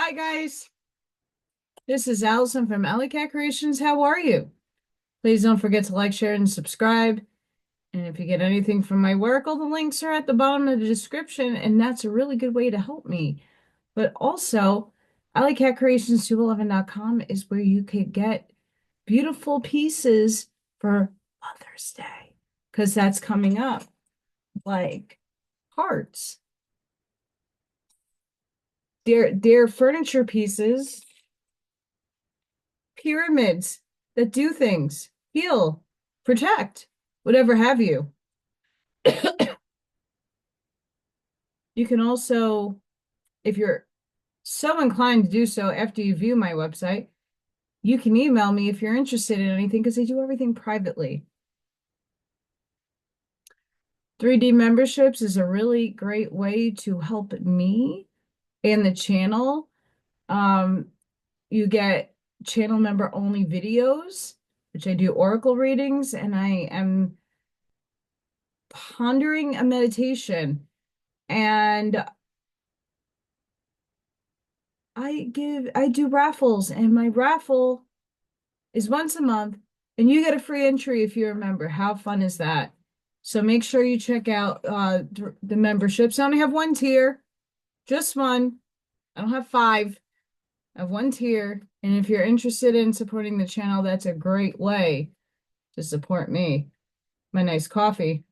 Hi guys, this is Allison from Alleycat Creations. How are you? Please don't forget to like, share, and subscribe. And if you get anything from my work, all the links are at the bottom of the description, and that's a really good way to help me. But also, AllykatKreations211.com is where you could get beautiful pieces for Mother's Day, because that's coming up, like hearts, dear furniture pieces, pyramids that do things, heal, protect, whatever have you. You can also, if you're so inclined to do so after you view my website, you can email me if you're interested in anything because I do everything privately. 3D memberships is a really great way to help me and the channel. Um, you get channel member only videos, which I do oracle readings, and I am pondering a meditation. And I do raffles, and my raffle is once a month, and you get a free entry if you're a member. How fun is that? So make sure you check out the memberships. I only have one tier, just one. I don't have five. I have one tier. And if you're interested in supporting the channel, that's a great way to support me. My nice coffee.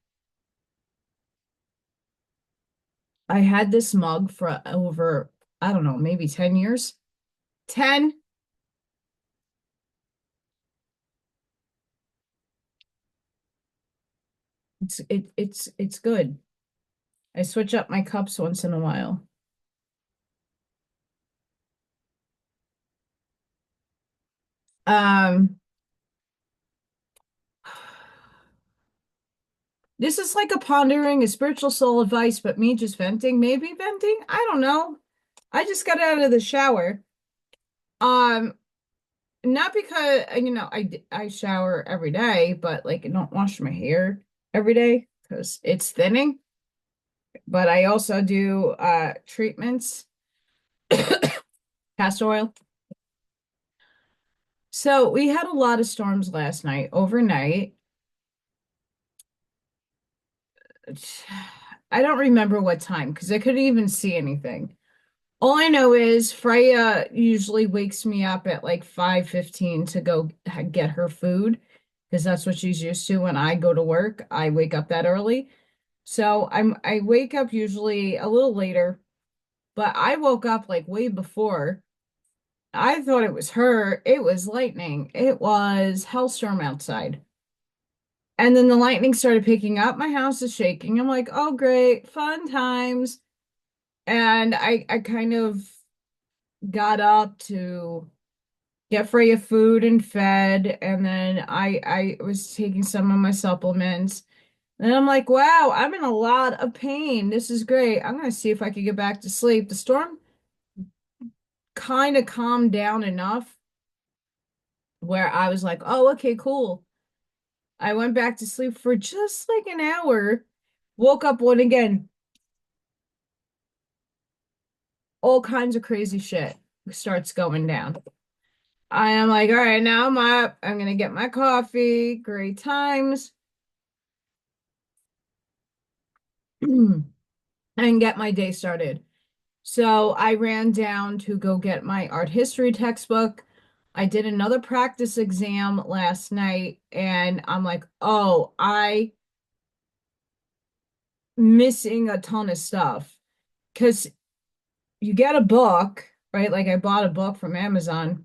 I had this mug for over, I don't know, maybe 10 years. 10. It's good. I switch up my cups once in a while. Um, this is like a pondering, a spiritual soul advice, but me just venting, maybe venting. I don't know. I just got out of the shower. Um, Not because I shower every day, but like I don't wash my hair every day because it's thinning. But I also do treatments, castor oil. So we had a lot of storms last night, overnight. I don't remember what time because I couldn't even see anything. All I know is Freya usually wakes me up at like 5:15 to go get her food because that's what she's used to when I go to work. I wake up that early. So I wake up usually a little later, but I woke up like way before. I thought it was her. It was lightning. It was hellstorm outside. And then the lightning started picking up. My house is shaking. I'm like, "Oh great, fun times." And I kind of got up to get Freya food and fed, and then I was taking some of my supplements. And I'm like, wow, I'm in a lot of pain. This is great. I'm gonna see if I can get back to sleep. The storm kind of calmed down enough where I was like, oh, okay, cool. I went back to sleep for just like an hour, woke up one again, all kinds of crazy shit starts going down. I am like, all right, now I'm up. I'm gonna get my coffee. Great times. And get my day started. So I ran down to go get my art history textbook. I did another practice exam last night, and I'm like, oh, I missing a ton of stuff. Because you get a book, right? Like I bought a book from Amazon.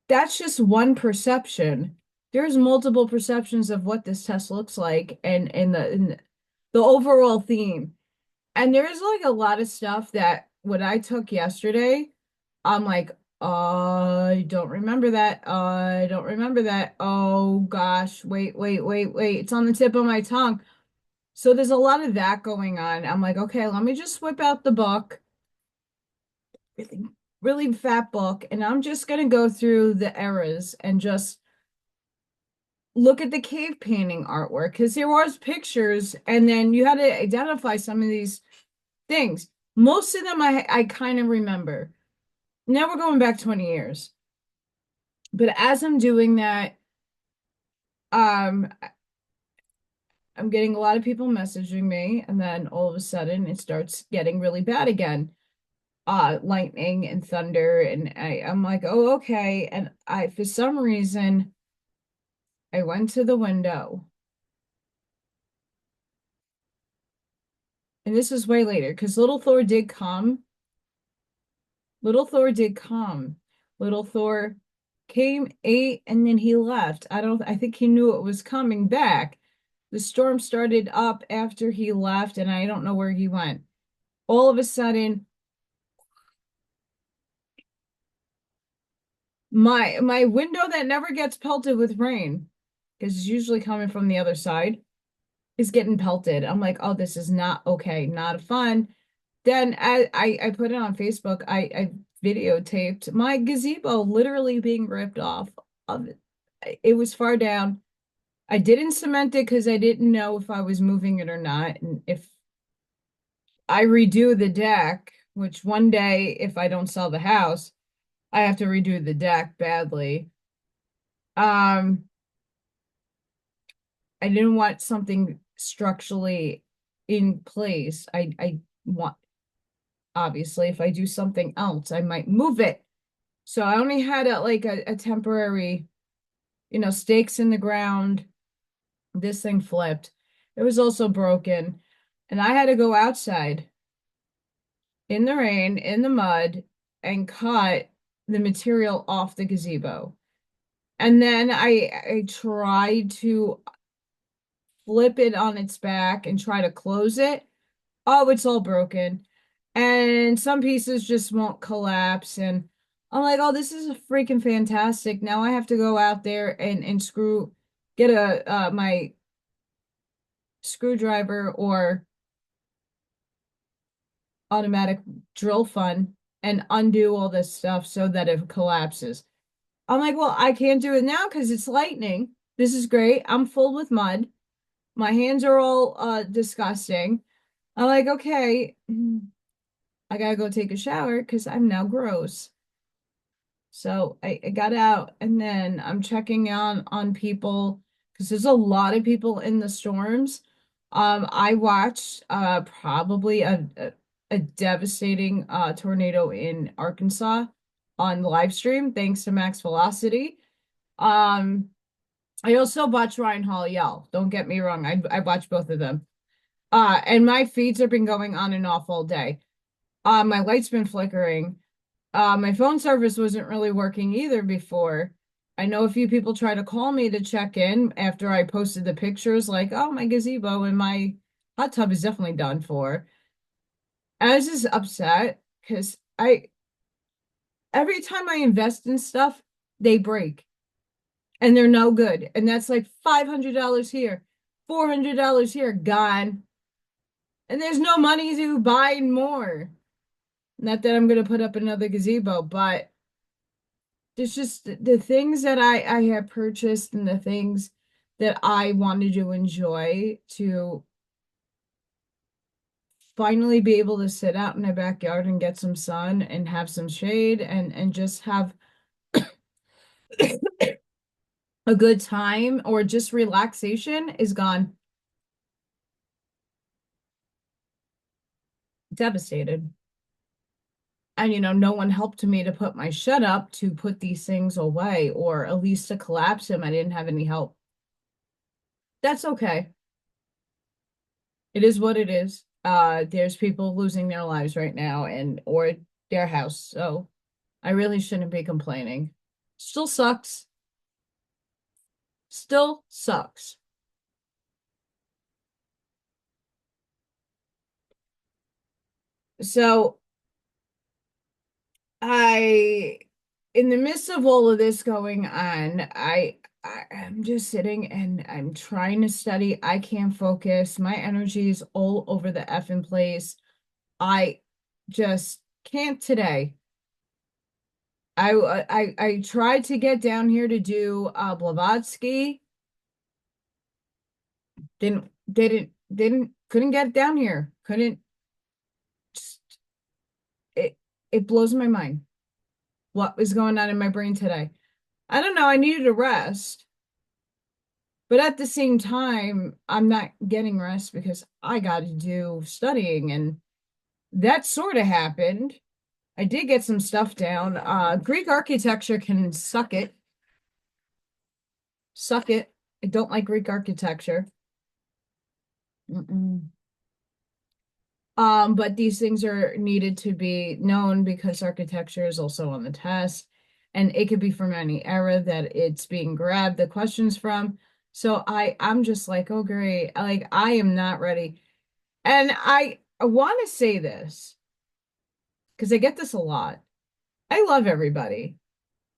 That's just one perception. There's multiple perceptions of what this test looks like and the overall theme. And there's like a lot of stuff that what I took yesterday, I'm like, I don't remember that. I don't remember that. Oh gosh, wait. It's on the tip of my tongue. So there's a lot of that going on. I'm like, okay, let me just whip out the book, really, really fat book, and I'm just gonna go through the eras and just look at the cave painting artwork because there was pictures, and then you had to identify some of these things. Most of them I kind of remember. Now we're going back 20 years. But as I'm doing that, um, I'm getting a lot of people messaging me, and then all of a sudden it starts getting really bad again. Lightning and thunder, and I'm like, oh, okay. And for some reason, I went to the window, and this is way later because Little Thor did come. Little Thor did come. Little Thor came, ate, and then he left. I think he knew it was coming back. The storm started up after he left, and I don't know where he went. All of a sudden, my window that never gets pelted with rain, because it's usually coming from the other side, is getting pelted. I'm like, oh, this is not okay, not fun. Then I put it on Facebook. I videotaped my gazebo literally being ripped off of it. It was far down. I didn't cement it because I didn't know if I was moving it or not. And if I redo the deck, which one day, if I don't sell the house, I have to redo the deck badly. Um, I didn't want something structurally in place. I want, obviously, if I do something else, I might move it. So I only had a temporary, stakes in the ground. This thing flipped. It was also broken. And I had to go outside in the rain, in the mud, and cut the material off the gazebo. And then I tried to flip it on its back and try to close it. Oh, it's all broken. And some pieces just won't collapse. And I'm like, oh, this is freaking fantastic. Now I have to go out there and get my screwdriver or automatic drill fun and undo all this stuff so that it collapses. I'm like, well, I can't do it now because it's lightning. This is great. I'm full with mud. My hands are all disgusting. I'm like, okay, I gotta go take a shower because I'm now gross. So I got out and then I'm checking on people because there's a lot of people in the storms. I watched probably a devastating tornado in Arkansas on live stream thanks to Max Velocity. Um, I also watched Ryan Hall yell. Don't get me wrong. I watched both of them. And my feeds have been going on and off all day. My light's been flickering. My phone service wasn't really working either before. I know a few people try to call me to check in after I posted the pictures, like, oh, my gazebo and my hot tub is definitely done for. I was just upset because every time I invest in stuff, they break and they're no good. And that's like $500 here, $400 here, gone. And there's no money to buy more. Not that I'm going to put up another gazebo, but there's just the things that I have purchased and the things that I wanted to enjoy to finally be able to sit out in my backyard and get some sun and have some shade and just have a good time or just relaxation is gone. Devastated. And no one helped me to put my shed up to put these things away or at least to collapse them. I didn't have any help. That's okay. It is what it is. There's people losing their lives right now and or their house. So I really shouldn't be complaining. Still sucks. Still sucks. So I, in the midst of all of this going on, I'm just sitting and I'm trying to study. I can't focus. My energy is all over the effing place. I just can't today. I tried to get down here to do Blavatsky. Didn't couldn't get down here. Couldn't just it blows my mind what was going on in my brain today. I don't know. I needed a rest, but at the same time, I'm not getting rest because I got to do studying, and that sort of happened. I did get some stuff down. Greek architecture can suck it. Suck it. I don't like Greek architecture. Mm-mm. But these things are needed to be known because architecture is also on the test, and it could be from any era that it's being grabbed the questions from. So I'm just like, oh great, like I am not ready. And I want to say this because I get this a lot. I love everybody.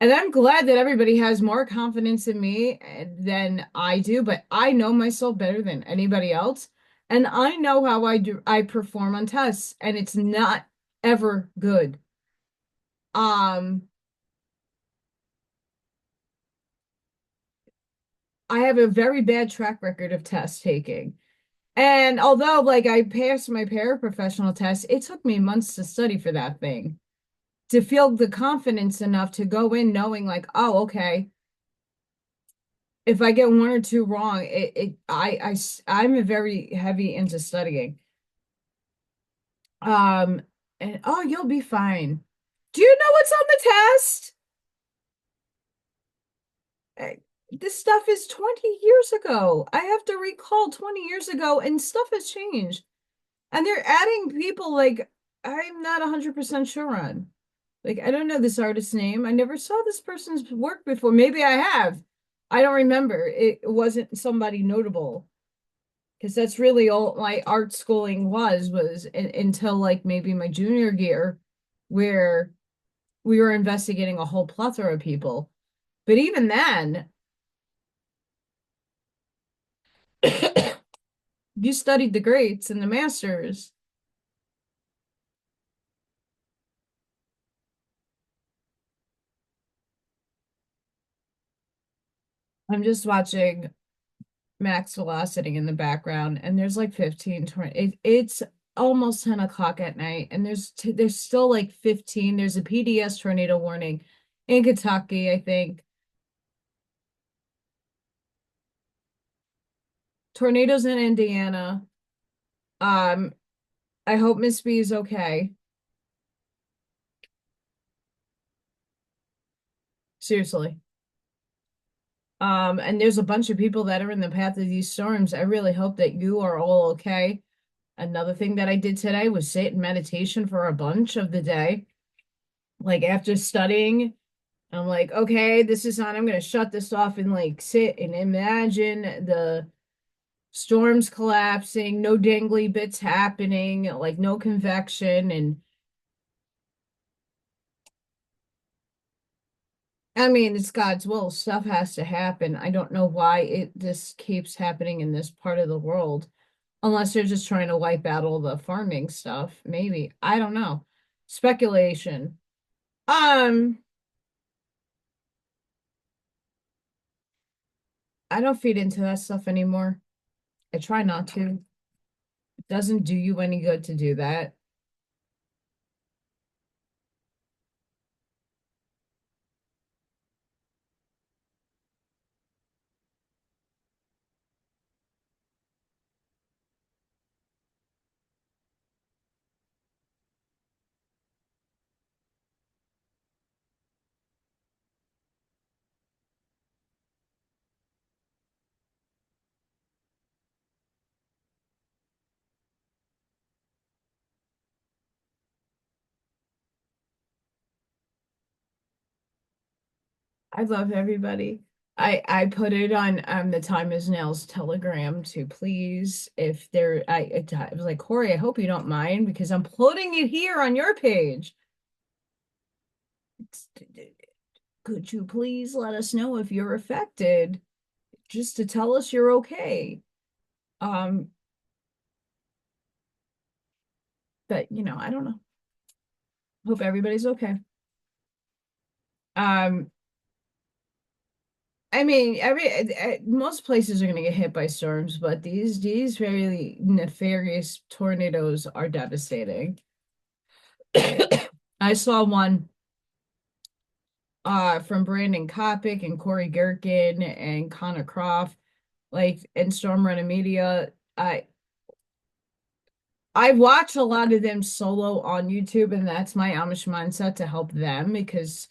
And I'm glad that everybody has more confidence in me than I do, but I know myself better than anybody else. And I know how I perform on tests, and it's not ever good. Um, I have a very bad track record of test taking. And although like I passed my paraprofessional test, it took me months to study for that thing to feel the confidence enough to go in knowing like, oh, okay, if I get one or two wrong, I'm a very heavy into studying. Um, and oh, you'll be fine. Do you know what's on the test? Uh, This stuff is 20 years ago. I have to recall 20 years ago, and stuff has changed. And they're adding people like I'm not 100% sure on. Like, I don't know this artist's name. I never saw this person's work before. Maybe I have. I don't remember. It wasn't somebody notable. Because that's really all my art schooling was until like maybe my junior year, where we were investigating a whole plethora of people. But even then, you studied the greats and the masters. I'm just watching Max Velocity in the background, and there's like 15, 20. It's almost 10 o'clock at night, and there's still like 15. There's a PDS tornado warning in Kentucky, I think. Tornadoes in Indiana. Um, I hope Miss B is okay. Seriously. And there's a bunch of people that are in the path of these storms. I really hope that you are all okay. Another thing that I did today was sit in meditation for a bunch of the day. Like after studying, I'm like, okay, this is on. I'm gonna shut this off and like sit and imagine the storms collapsing, no dangly bits happening, like no convection. And I mean, it's God's will. Stuff has to happen. I don't know why this keeps happening in this part of the world, unless they're just trying to wipe out all the farming stuff. Maybe. I don't know. Speculation. Um, I don't feed into that stuff anymore. I try not to. It doesn't do you any good to do that. I love everybody. I put it on the Time is Now's Telegram to please if there I was like, Corey, I hope you don't mind because I'm putting it here on your page. Could you please let us know if you're affected just to tell us you're okay? Um, but I don't know. Hope everybody's okay. Um, I mean, most places are going to get hit by storms, but these very nefarious tornadoes are devastating. I saw one from Brandon Kopic and Corey Gherkin and Connor Croft, like and Storm Running Media. I watch a lot of them solo on YouTube, and that's my Amish mindset to help them because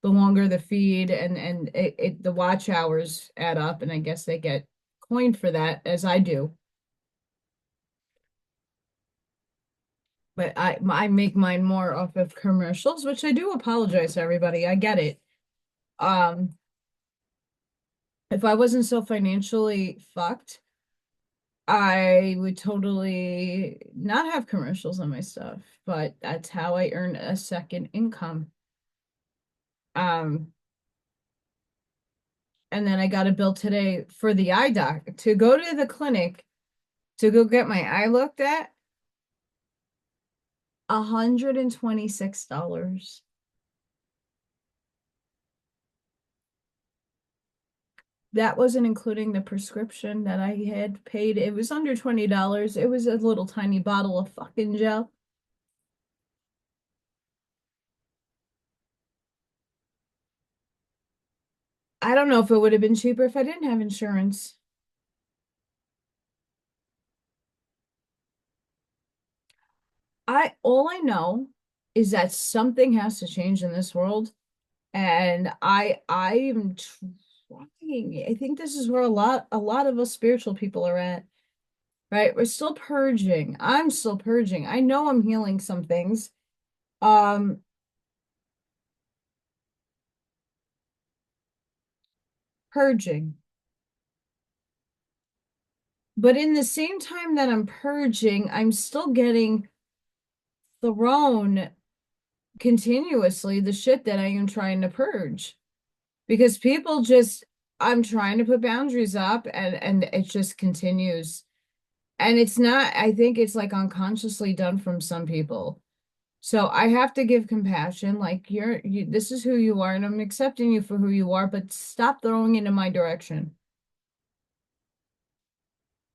the longer the feed and the watch hours add up, and I guess they get coined for that as I do. But I make mine more off of commercials, which I do apologize to everybody. I get it. Um, if I wasn't so financially fucked, I would totally not have commercials on my stuff, but that's how I earn a second income. Um, and then I got a bill today for the eye doc to go to the clinic to go get my eye looked at, $126. That wasn't including the prescription that I had paid. It was under $20. It was a little tiny bottle of fucking gel. I don't know if it would have been cheaper if I didn't have insurance. All I know is that something has to change in this world, and I am trying. I think this is where a lot of us spiritual people are at, right? We're still purging. I'm still purging. I know I'm healing some things. Um, purging. But in the same time that I'm purging, I'm still getting thrown continuously the shit that I am trying to purge. Because people just, I'm trying to put boundaries up and it just continues. And it's not, I think it's like unconsciously done from some people. So I have to give compassion, like this is who you are, and I'm accepting you for who you are, but stop throwing it in my direction.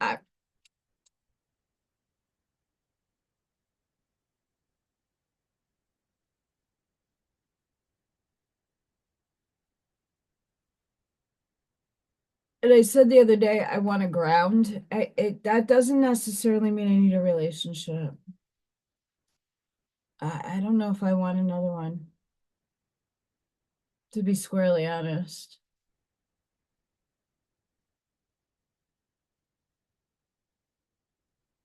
I, and I said the other day, I want to ground. That doesn't necessarily mean I need a relationship. I don't know if I want another one, to be squarely honest.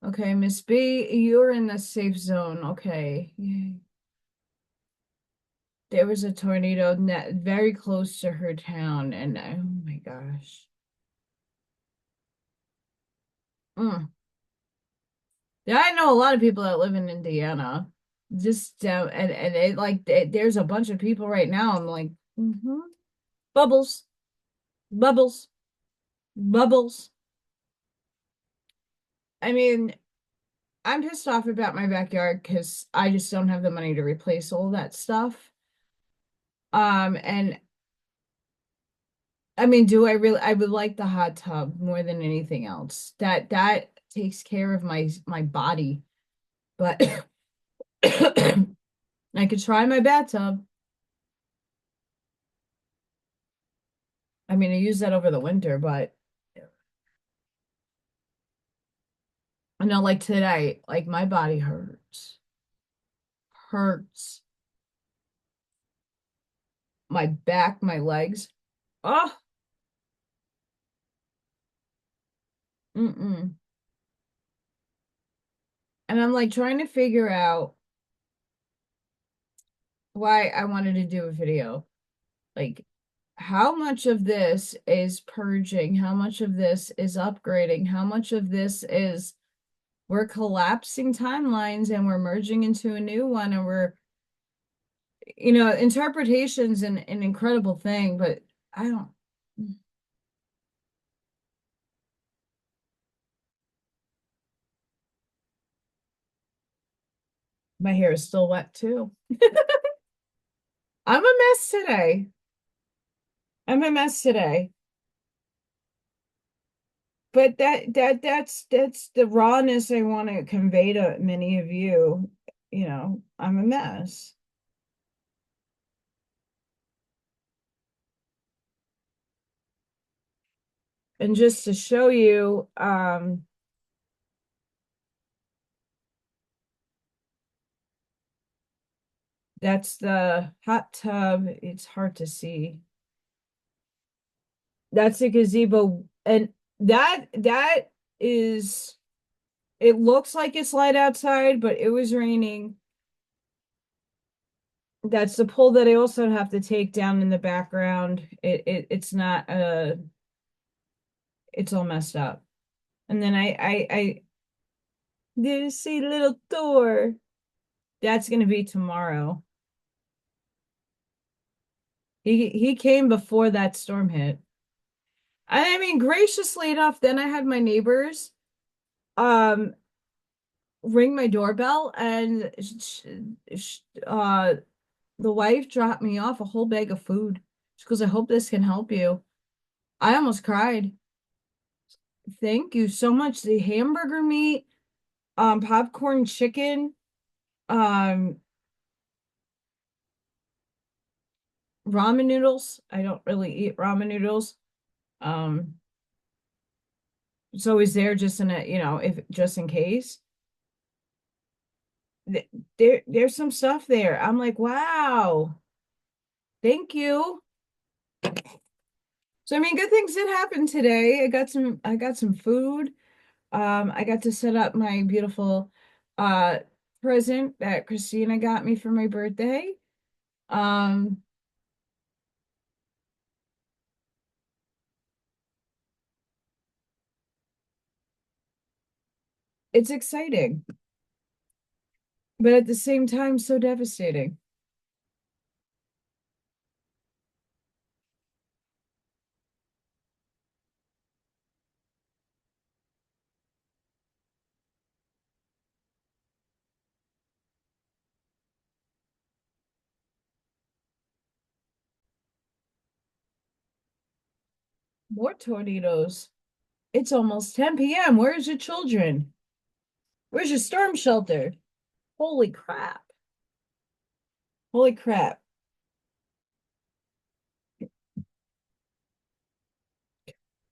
Okay, Miss B, you're in the safe zone. Okay. Yay. There was a tornado very close to her town, and oh my gosh. Mm. Yeah, I know a lot of people that live in Indiana. Just and there's a bunch of people right now. I'm like, bubbles, bubbles, bubbles. I mean, I'm pissed off about my backyard because I just don't have the money to replace all that stuff. And I mean, do I really? I would like the hot tub more than anything else. That takes care of my body, but I could try my bathtub. I mean, I use that over the winter, but I know, like today, like my body hurts, hurts. My back, my legs. Oh, mm-mm. And I'm like trying to figure out why I wanted to do a video. Like, how much of this is purging? How much of this is upgrading? How much of this is we're collapsing timelines and we're merging into a new one and interpretation's an incredible thing, but I don't, my hair is still wet too. I'm a mess today. I'm a mess today. But that's the rawness I want to convey to many of you. I'm a mess. And just to show you, that's the hot tub. It's hard to see. That's the gazebo. And that is, it looks like it's light outside, but it was raining. That's the pole that I also have to take down in the background. It's not it's all messed up. And then I did see little Thor. That's gonna be tomorrow. He came before that storm hit. I mean, graciously enough, then I had my neighbors um ring my doorbell, and the wife dropped me off a whole bag of food. She goes, I hope this can help you. I almost cried. Thank you so much. The hamburger meat, popcorn chicken, um, ramen noodles. I don't really eat ramen noodles. Um, it's always there just in a, if just in case. There's some stuff there. I'm like, wow, thank you. So I mean, good things did happen today. I got some food. I got to set up my beautiful uh present that Christina got me for my birthday. Um, it's exciting, but at the same time, so devastating. More tornadoes. It's almost 10 p.m. Where's your children? Where's your storm shelter? Holy crap. Holy crap.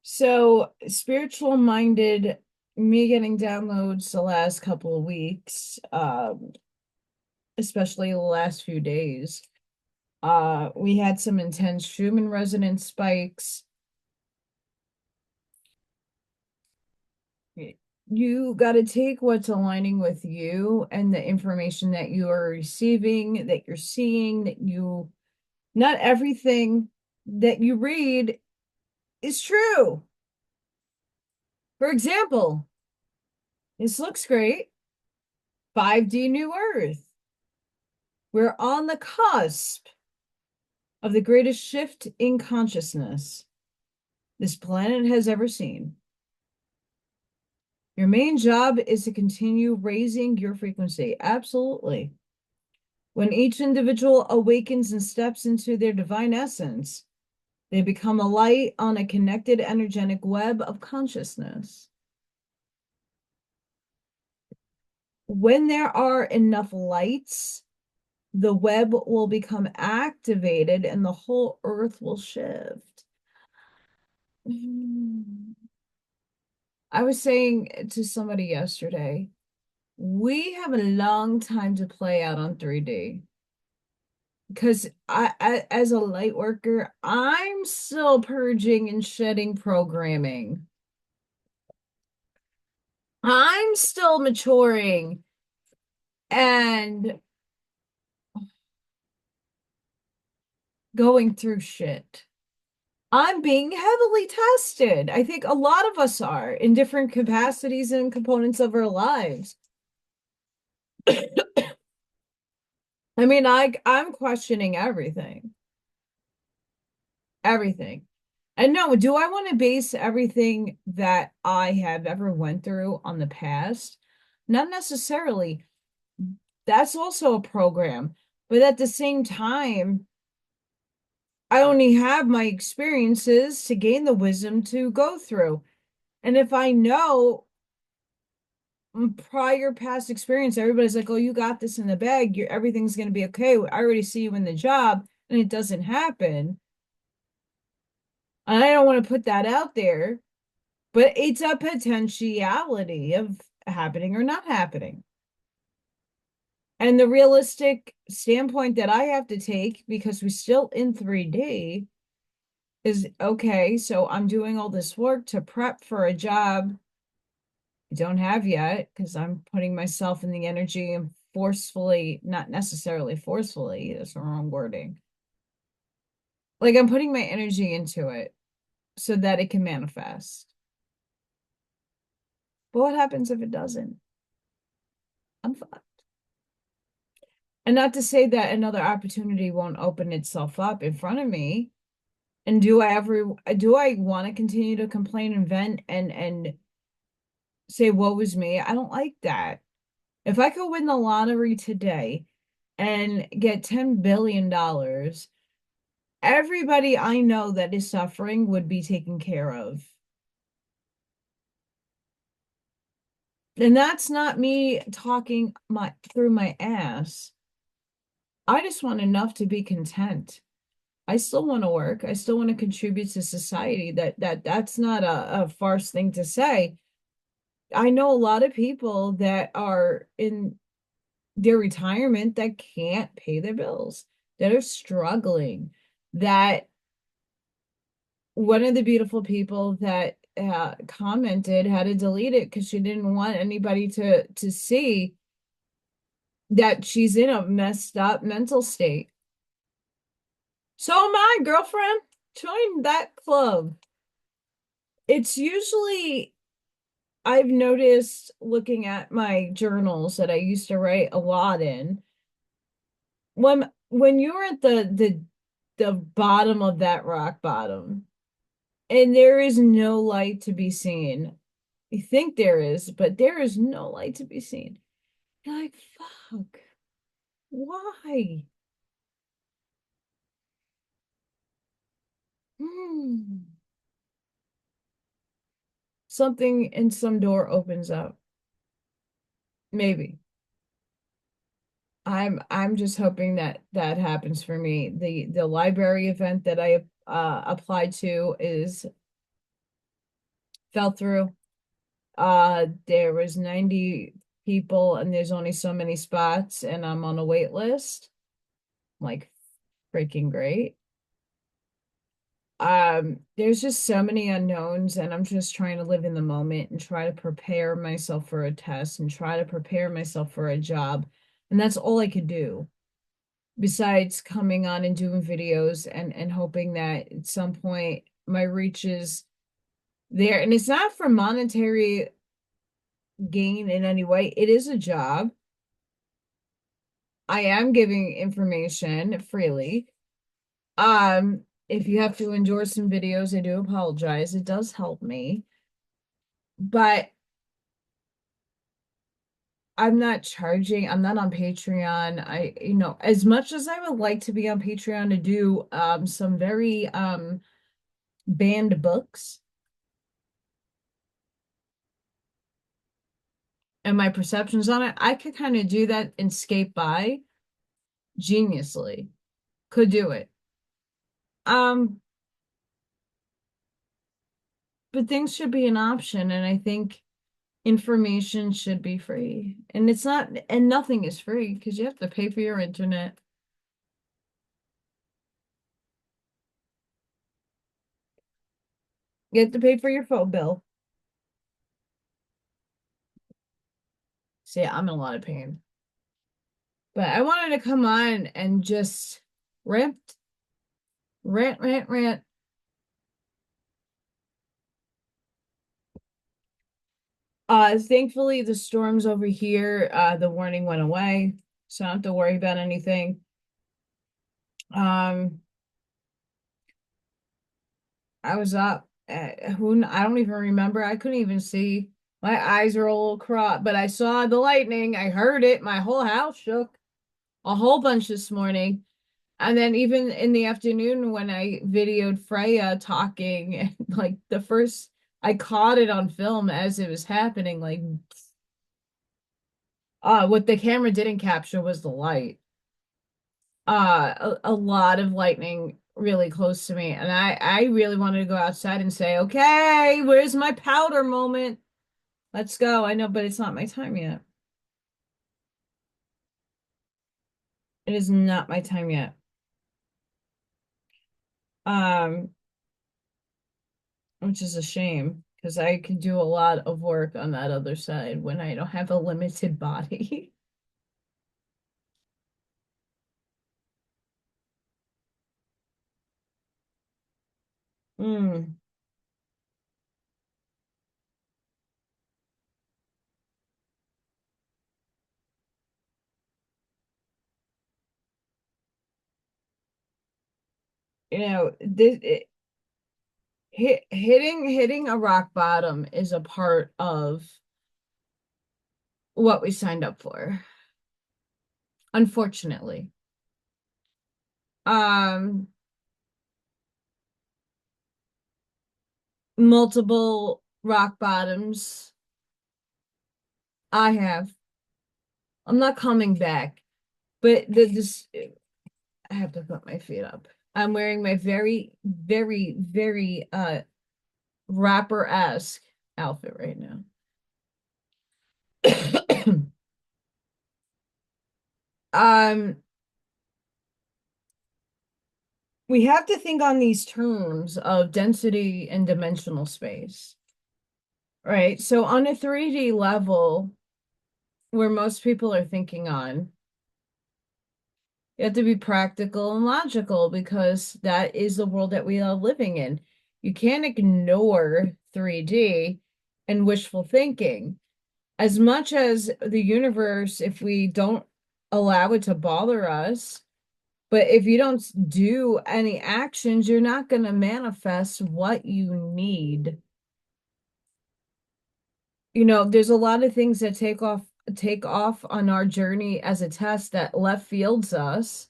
So, spiritual minded, me getting downloads the last couple of weeks, especially the last few days. We had some intense Schumann resonance spikes. You got to take what's aligning with you and the information that you are receiving, that you're seeing, not everything that you read is true. For example, this looks great. 5D New Earth. We're on the cusp of the greatest shift in consciousness this planet has ever seen. Your main job is to continue raising your frequency. Absolutely. When each individual awakens and steps into their divine essence, they become a light on a connected energetic web of consciousness. When there are enough lights, the web will become activated and the whole earth will shift. I was saying to somebody yesterday, we have a long time to play out on 3D because as a light worker, I'm still purging and shedding programming. I'm still maturing and going through shit. I'm being heavily tested. I think a lot of us are in different capacities and components of our lives. I mean, I'm questioning everything. Everything. And no, do I want to base everything that I have ever went through on the past? Not necessarily. That's also a program. But at the same time, I only have my experiences to gain the wisdom to go through. And if I know prior past experience, everybody's like, oh, you got this in the bag, everything's going to be okay. I already see you in the job, and it doesn't happen. And I don't want to put that out there. But it's a potentiality of happening or not happening. And the realistic standpoint that I have to take, because we're still in 3D, is okay, so I'm doing all this work to prep for a job I don't have yet, because I'm putting myself in the energy and forcefully, not necessarily forcefully, that's the wrong wording. Like I'm putting my energy into it so that it can manifest. But what happens if it doesn't? I'm fucked. And not to say that another opportunity won't open itself up in front of me. And do I want to continue to complain and vent and say woe was me? I don't like that. If I could win the lottery today and get $10 billion, everybody I know that is suffering would be taken care of. And that's not me talking through my ass. I just want enough to be content. I still want to work. I still want to contribute to society. That's not a farce thing to say. I know a lot of people that are in their retirement that can't pay their bills, that are struggling, that one of the beautiful people that commented had to delete it because she didn't want anybody to see that she's in a messed up mental state. So am I, girlfriend. Join that club. It's usually, I've noticed looking at my journals that I used to write a lot in, when you're at the bottom of that rock bottom and there is no light to be seen. You think there is, but there is no light to be seen. You're like, fuck, why? Hmm. Something in some door opens up. Maybe. I'm just hoping that that happens for me. The library event that I applied to is fell through. There was 90 people and there's only so many spots and I'm on a wait list. Like freaking great. There's just so many unknowns and I'm just trying to live in the moment and try to prepare myself for a test and try to prepare myself for a job. And that's all I could do besides coming on and doing videos and hoping that at some point my reach is there. And it's not for monetary gain in any way. It is a job. I am giving information freely. If you have to endure some videos, I do apologize. It does help me. But I'm not charging. I'm not on Patreon. As much as I would like to be on Patreon to do some very banned books and my perceptions on it, I could kind of do that and skate by geniusly. Could do it. Um, but things should be an option, and I think information should be free. And it's not, and nothing is free because you have to pay for your internet. You have to pay for your phone bill. See, I'm in a lot of pain. But I wanted to come on and just rant, rant, rant, rant. Thankfully the storm's over here. The warning went away, so I don't have to worry about anything. Um, I was up at I don't even remember. I couldn't even see. My eyes were a little cropped, but I saw the lightning. I heard it. My whole house shook a whole bunch this morning. And then even in the afternoon when I videoed Freya talking, like I caught it on film as it was happening. Like, what the camera didn't capture was the light. A lot of lightning really close to me. And I really wanted to go outside and say, okay, where's my powder moment? Let's go. I know, but it's not my time yet. It is not my time yet. Um, which is a shame because I could do a lot of work on that other side when I don't have a limited body. Mm, this hitting a rock bottom is a part of what we signed up for, unfortunately. Um, Multiple rock bottoms. I have. I'm not coming back, but this I have to put my feet up. I'm wearing my very, very, very rapper-esque outfit right now. Um, we have to think on these terms of density and dimensional space, right? So on a 3D level, where most people are thinking on, you have to be practical and logical because that is the world that we are living in. You can't ignore 3D and wishful thinking. As much as the universe, if we don't allow it to bother us, but if you don't do any actions, you're not going to manifest what you need. There's a lot of things that take off on our journey as a test that left fields us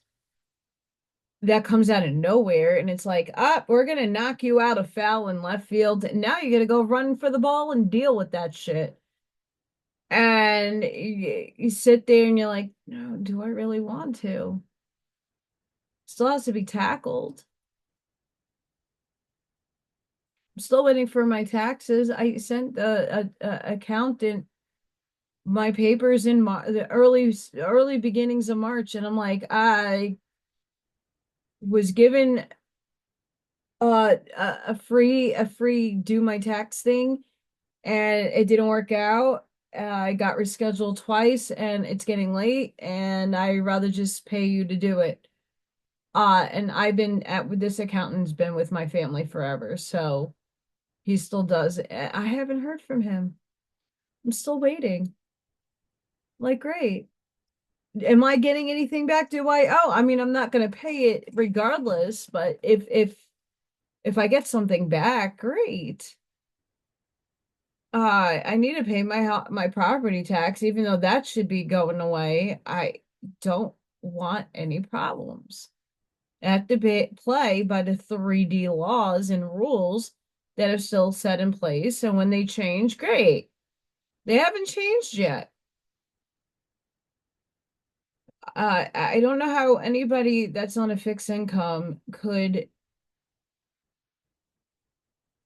that comes out of nowhere and it's like, we're gonna knock you out of foul in left field. And now you're gonna go run for the ball and deal with that shit. And you sit there and you're like, no, do I really want to? Still has to be tackled. I'm still waiting for my taxes. I sent the accountant my papers in the early beginnings of March, and I'm like, I was given a free do my tax thing, and it didn't work out. I got rescheduled twice, and it's getting late, and I rather just pay you to do it. And I've been at with this accountant's been with my family forever, so he still does. I haven't heard from him. I'm still waiting. Like, great. Am I getting anything back? Do I? Oh, I mean, I'm not going to pay it regardless, but if I get something back, great. I need to pay my property tax, even though that should be going away. I don't want any problems. I have to play by the 3D laws and rules that are still set in place. And when they change, great. They haven't changed yet. I don't know how anybody that's on a fixed income could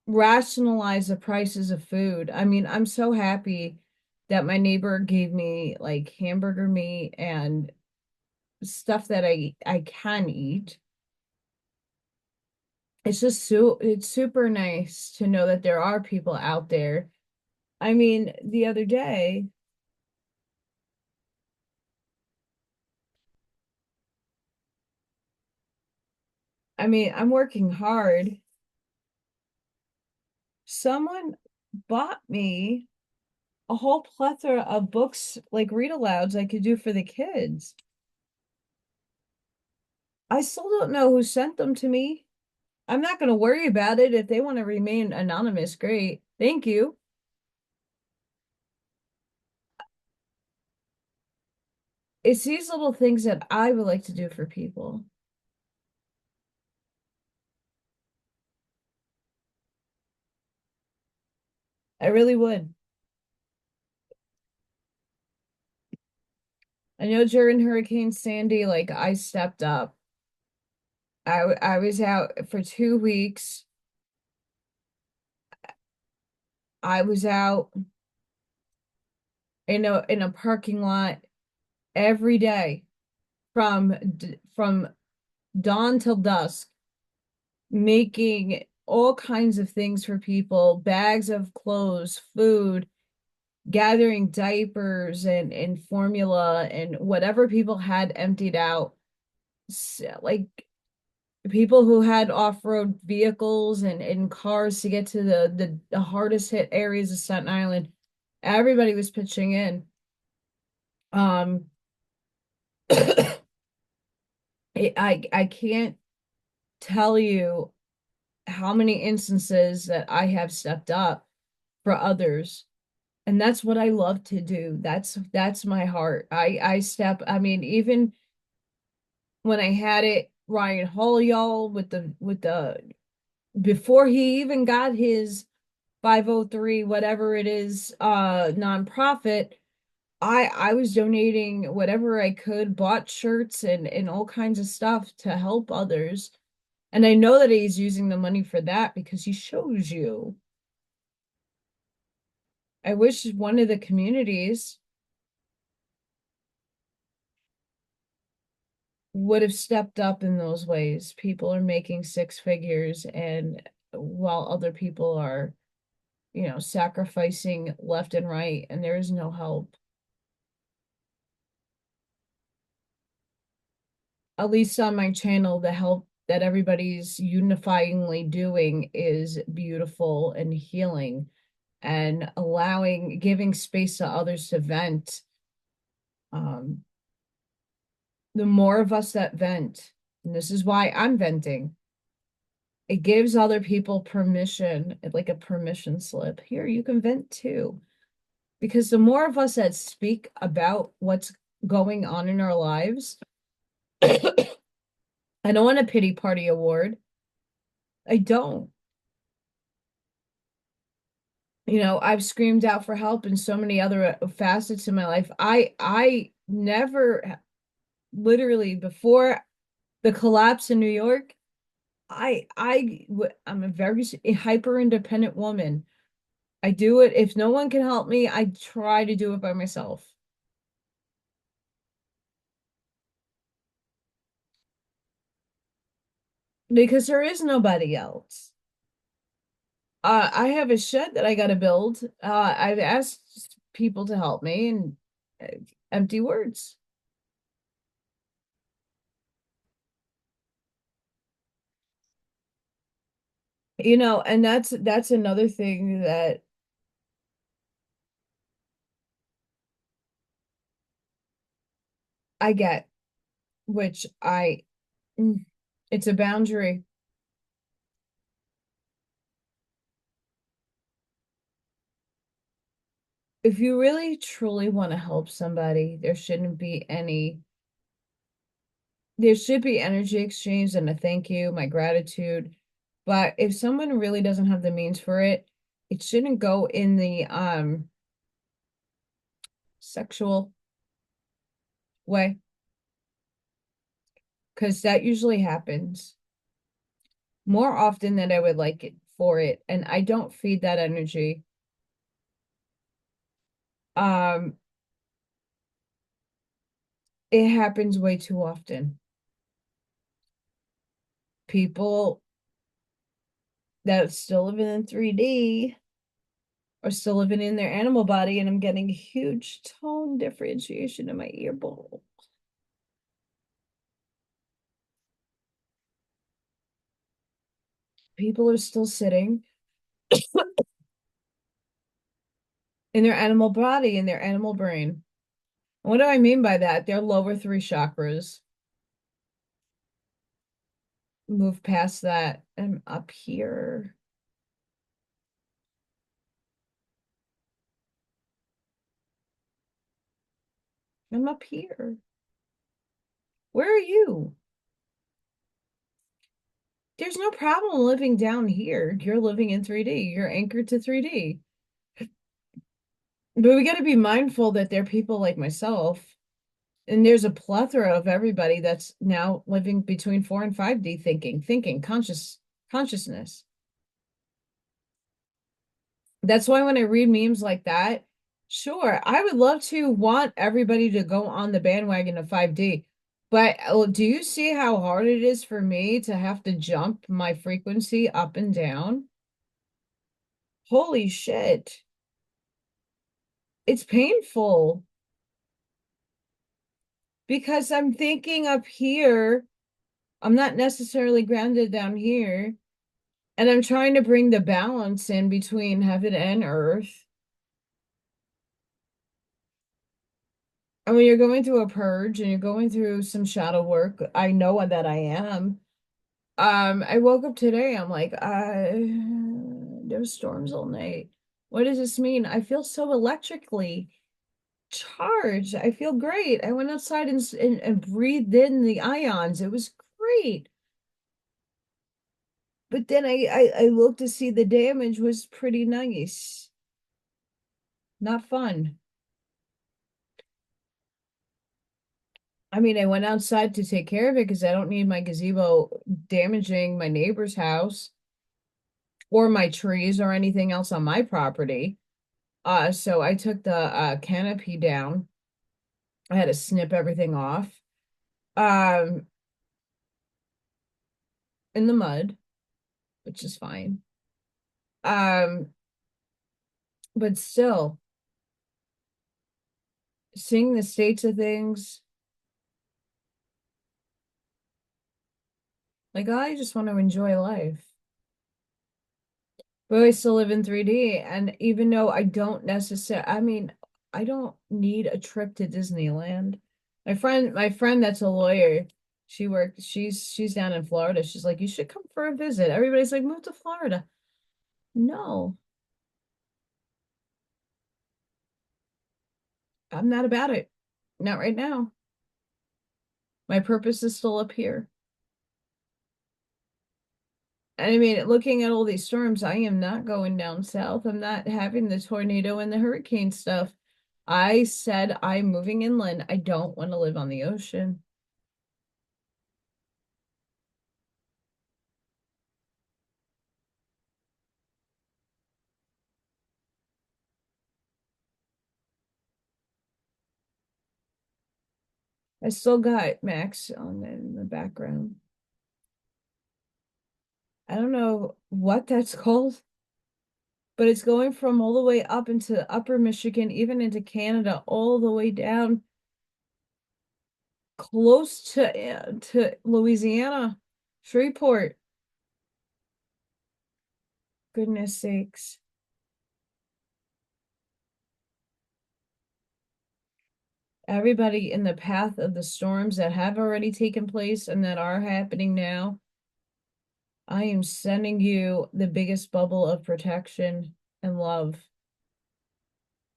rationalize the prices of food. I mean, I'm so happy that my neighbor gave me like hamburger meat and stuff that I can eat. It's super nice to know that there are people out there. I mean, the other day, I mean, I'm working hard. Someone bought me a whole plethora of books, like read alouds I could do for the kids. I still don't know who sent them to me. I'm not going to worry about it. If they want to remain anonymous, great. Thank you. It's these little things that I would like to do for people. I really would. I know during Hurricane Sandy, like I stepped up. I was out for 2 weeks. I was out in a parking lot every day from dawn till dusk, making all kinds of things for people, bags of clothes, food, gathering diapers and formula and whatever people had emptied out. Like people who had off-road vehicles and cars to get to the hardest hit areas of Staten Island. Everybody was pitching in. Um, I can't tell you how many instances that I have stepped up for others. And that's what I love to do. That's my heart. I mean, even when I had it, Ryan Hall, y'all, with the before he even got his 503, whatever it is, nonprofit, I was donating whatever I could, bought shirts and all kinds of stuff to help others. And I know that he's using the money for that because he shows you. I wish one of the communities would have stepped up in those ways. People are making six figures, and while other people are, sacrificing left and right, and there is no help. At least on my channel, the help that everybody's unifyingly doing is beautiful and healing and giving space to others to vent. Um, the more of us that vent, and this is why I'm venting, it gives other people permission, like a permission slip. Here, you can vent too. Because the more of us that speak about what's going on in our lives, I don't want a pity party award. I don't. I've screamed out for help in so many other facets in my life. I never literally before the collapse in New York, I'm a very hyper independent woman. I do it. If no one can help me, I try to do it by myself because there is nobody else. I have a shed that I got to build. I've asked people to help me and uh, empty words. And that's another thing that I get, which it's a boundary. If you really truly want to help somebody, there should be energy exchange and a thank you, my gratitude. But if someone really doesn't have the means for it, it shouldn't go in the sexual way, because that usually happens more often than I would like it for it. And I don't feed that energy. Um, it happens way too often. People that still living in 3D are still living in their animal body, and I'm getting a huge tone differentiation in my ear bowl. People are still sitting in their animal body, in their animal brain. What do I mean by that? Their lower three chakras. Move past that. I'm up here. I'm up here. Where are you? There's no problem living down here. You're living in 3D. You're anchored to 3D. But we got to be mindful that there are people like myself And there's a plethora of everybody that's now living between 4 and 5D thinking, consciousness. That's why when I read memes like that, sure, I would love to want everybody to go on the bandwagon of 5D. But do you see how hard it is for me to have to jump my frequency up and down? Holy shit. It's painful because I'm thinking up here, I'm not necessarily grounded down here, and I'm trying to bring the balance in between heaven and earth. And when you're going through a purge and you're going through some shadow work, I know that I am. I woke up today, I'm like, there was storms all night. What does this mean? I feel so electrically charged. I feel great. I went outside and breathed in the ions. It was great. But then I looked to see the damage was pretty nice. Not fun. I mean, I went outside to take care of it because I don't need my gazebo damaging my neighbor's house or my trees or anything else on my property. So I took the canopy down. I had to snip everything off. Um, in the mud, which is fine. Um, but still, seeing the states of things, like I just want to enjoy life. But I still live in 3D, and even though I don't necessarily, I mean, I don't need a trip to Disneyland. My friend that's a lawyer, she's down in Florida. She's like, you should come for a visit. Everybody's like, move to Florida. No, I'm not about it. Not right now. My purpose is still up here. I mean, looking at all these storms, I am not going down south. I'm not having the tornado and the hurricane stuff. I said I'm moving inland. I don't want to live on the ocean. I still got Max on in the background. I don't know what that's called, but it's going from all the way up into upper Michigan, even into Canada, all the way down close to Louisiana, Shreveport. Goodness sakes. Everybody in the path of the storms that have already taken place and that are happening now, I am sending you the biggest bubble of protection and love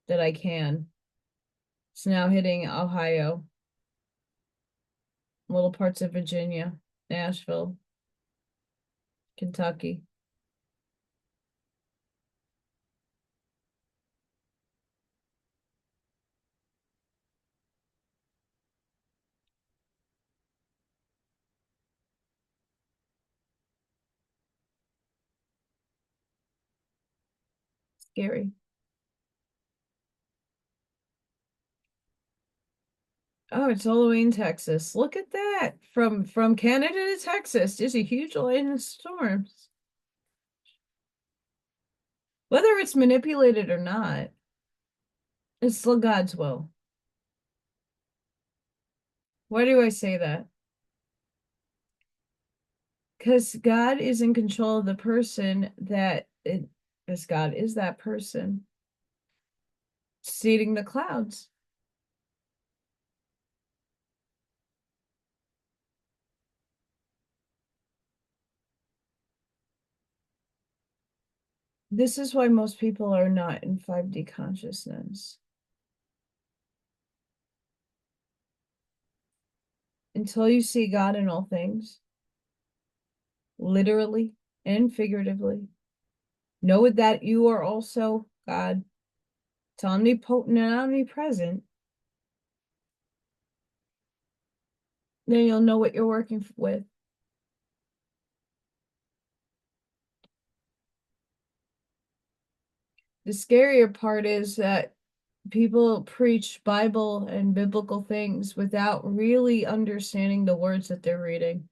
that I can. It's now hitting Ohio, little parts of Virginia, Nashville, Kentucky. Scary. Oh, it's all the way in Texas. Look at that. From Canada to Texas. There's a huge line of storms. Whether it's manipulated or not, it's still God's will. Why do I say that? Because God is in control of the person because God is that person seating the clouds. This is why most people are not in 5D consciousness. Until you see God in all things, literally and figuratively, know that you are also God. It's omnipotent and omnipresent. Then you'll know what you're working with. The scarier part is that people preach Bible and biblical things without really understanding the words that they're reading.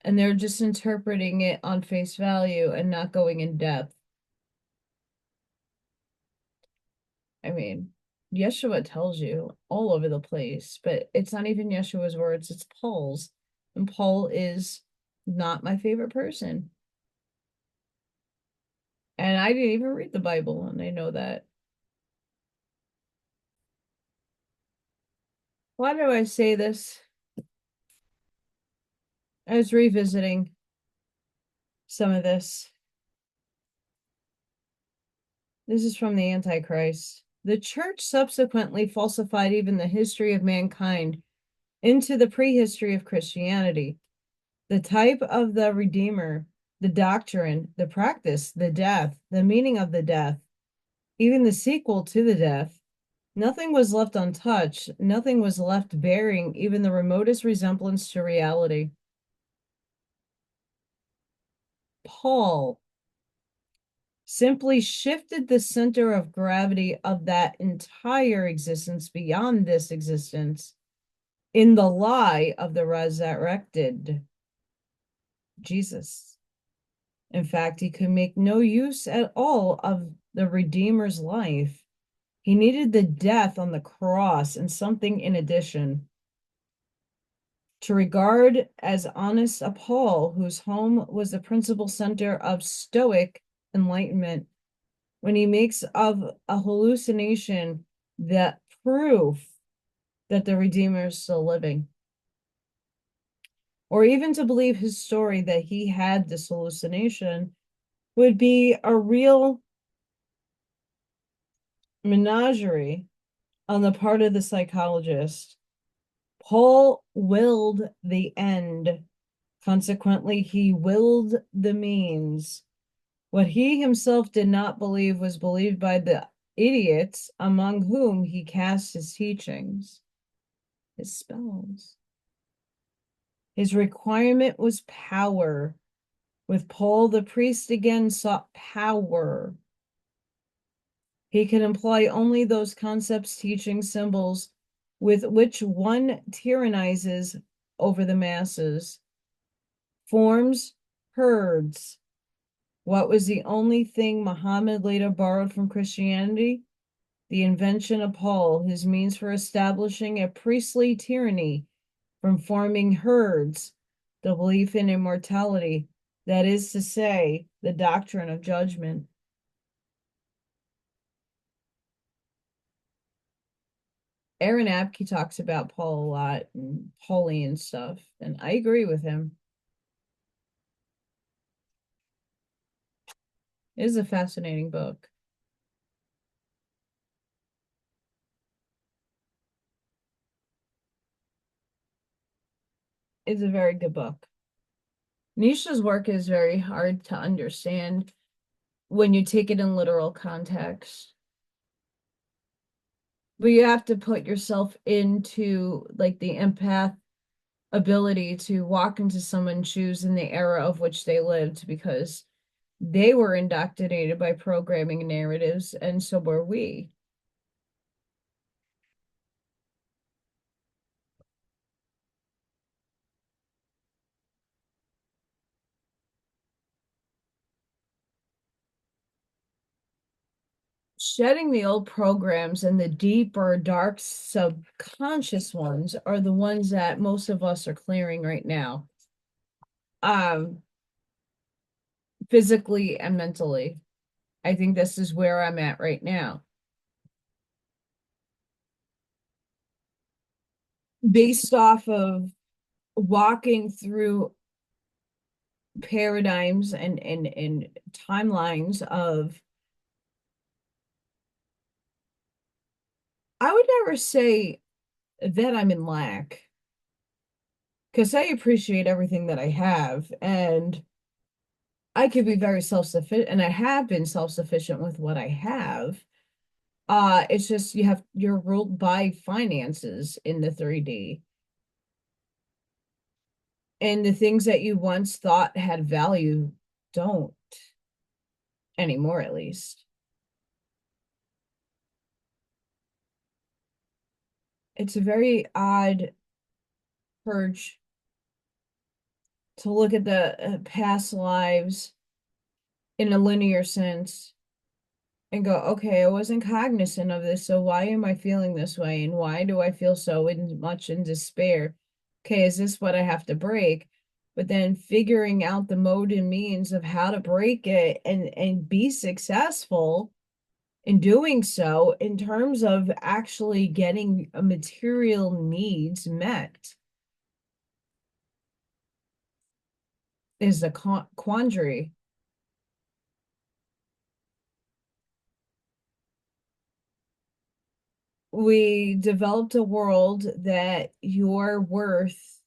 And they're just interpreting it on face value and not going in depth. I mean, Yeshua tells you all over the place, but it's not even Yeshua's words, it's Paul's. And Paul is not my favorite person. And I didn't even read the Bible, and I know that. Why do I say this? I was revisiting some of this. This is from the Antichrist. The church subsequently falsified even the history of mankind into the prehistory of Christianity. The type of the Redeemer, the doctrine, the practice, the death, the meaning of the death, even the sequel to the death. Nothing was left untouched. Nothing was left bearing even the remotest resemblance to reality. Paul simply shifted the center of gravity of that entire existence beyond this existence in the lie of the resurrected Jesus. In fact, he could make no use at all of the Redeemer's life. He needed the death on the cross and something in addition. To regard as honest a Paul, whose home was the principal center of Stoic enlightenment, when he makes of a hallucination that proof that the Redeemer is still living. Or even to believe his story that he had this hallucination would be a real menagerie on the part of the psychologist. Paul willed the end. Consequently, he willed the means. What he himself did not believe was believed by the idiots among whom he cast his teachings, his spells. His requirement was power. With Paul, the priest again sought power. He can employ only those concepts, teaching, symbols with which one tyrannizes over the masses. Forms, herds. What was the only thing Muhammad later borrowed from Christianity? The invention of Paul, his means for establishing a priestly tyranny from forming herds, the belief in immortality, that is to say, the doctrine of judgment. Aaron Apke talks about Paul a lot and Pauline stuff, and I agree with him. It is a fascinating book. It's a very good book. Nietzsche's work is very hard to understand when you take it in literal context. But you have to put yourself into like the empath ability to walk into someone's shoes in the era of which they lived, because they were indoctrinated by programming narratives, and so were we. Shedding the old programs and the deeper, dark, subconscious ones are the ones that most of us are clearing right now. Physically and mentally. I think this is where I'm at right now. Based off of walking through paradigms and timelines of, I would never say that I'm in lack, because I appreciate everything that I have, and I could be very self-sufficient, and I have been self-sufficient with what I have. It's just you're ruled by finances in the 3D. And the things that you once thought had value don't anymore, at least. It's a very odd purge to look at the past lives in a linear sense and go, okay, I wasn't cognizant of this, so why am I feeling this way? And why do I feel so much in despair? Okay, is this what I have to break? But then figuring out the mode and means of how to break it and be successful in doing so in terms of actually getting a material needs met is a quandary. We developed a world that your worth,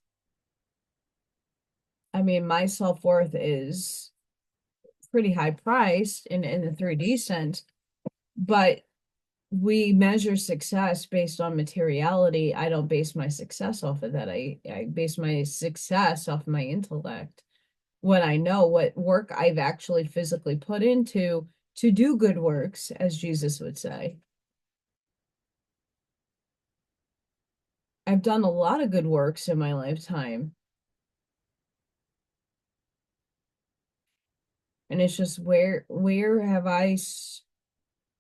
I mean, my self-worth is pretty high priced in the 3D sense, but we measure success based on materiality. I don't base my success off of that. I base my success off my intellect. When I know what work I've actually physically put into to do good works, as Jesus would say. I've done a lot of good works in my lifetime. And it's just where have I,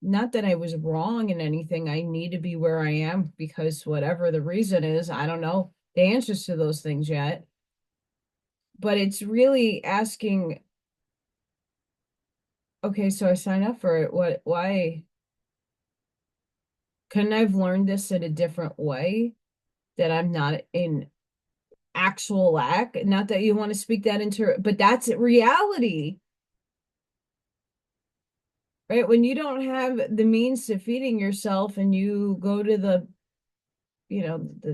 not that I was wrong in anything. I need to be where I am because whatever the reason is, I don't know the answers to those things yet. But it's really asking, okay, so I signed up for it. Why? Couldn't I've learned this in a different way that I'm not in actual lack? Not that you want to speak that into, but that's reality, right? When you don't have the means to feeding yourself and you go to the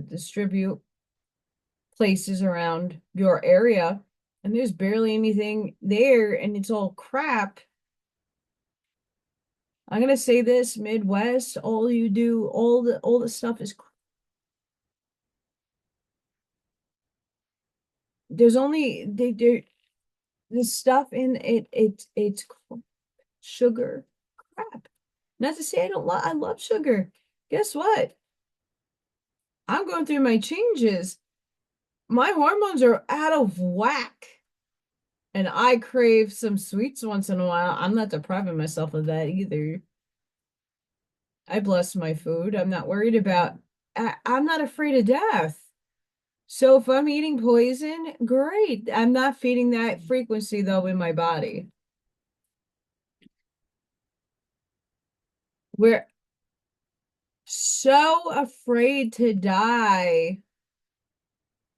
distribute places around your area and there's barely anything there and it's all crap. I'm gonna say this, Midwest, all you do, all the stuff is there's only the stuff in it's sugar crap. Not to say I don't love I love sugar. Guess what? I'm going through my changes. My hormones are out of whack. And I crave some sweets once in a while. I'm not depriving myself of that either. I bless my food. I'm not worried about I'm not afraid of death. So if I'm eating poison, great. I'm not feeding that frequency though in my body. We're so afraid to die.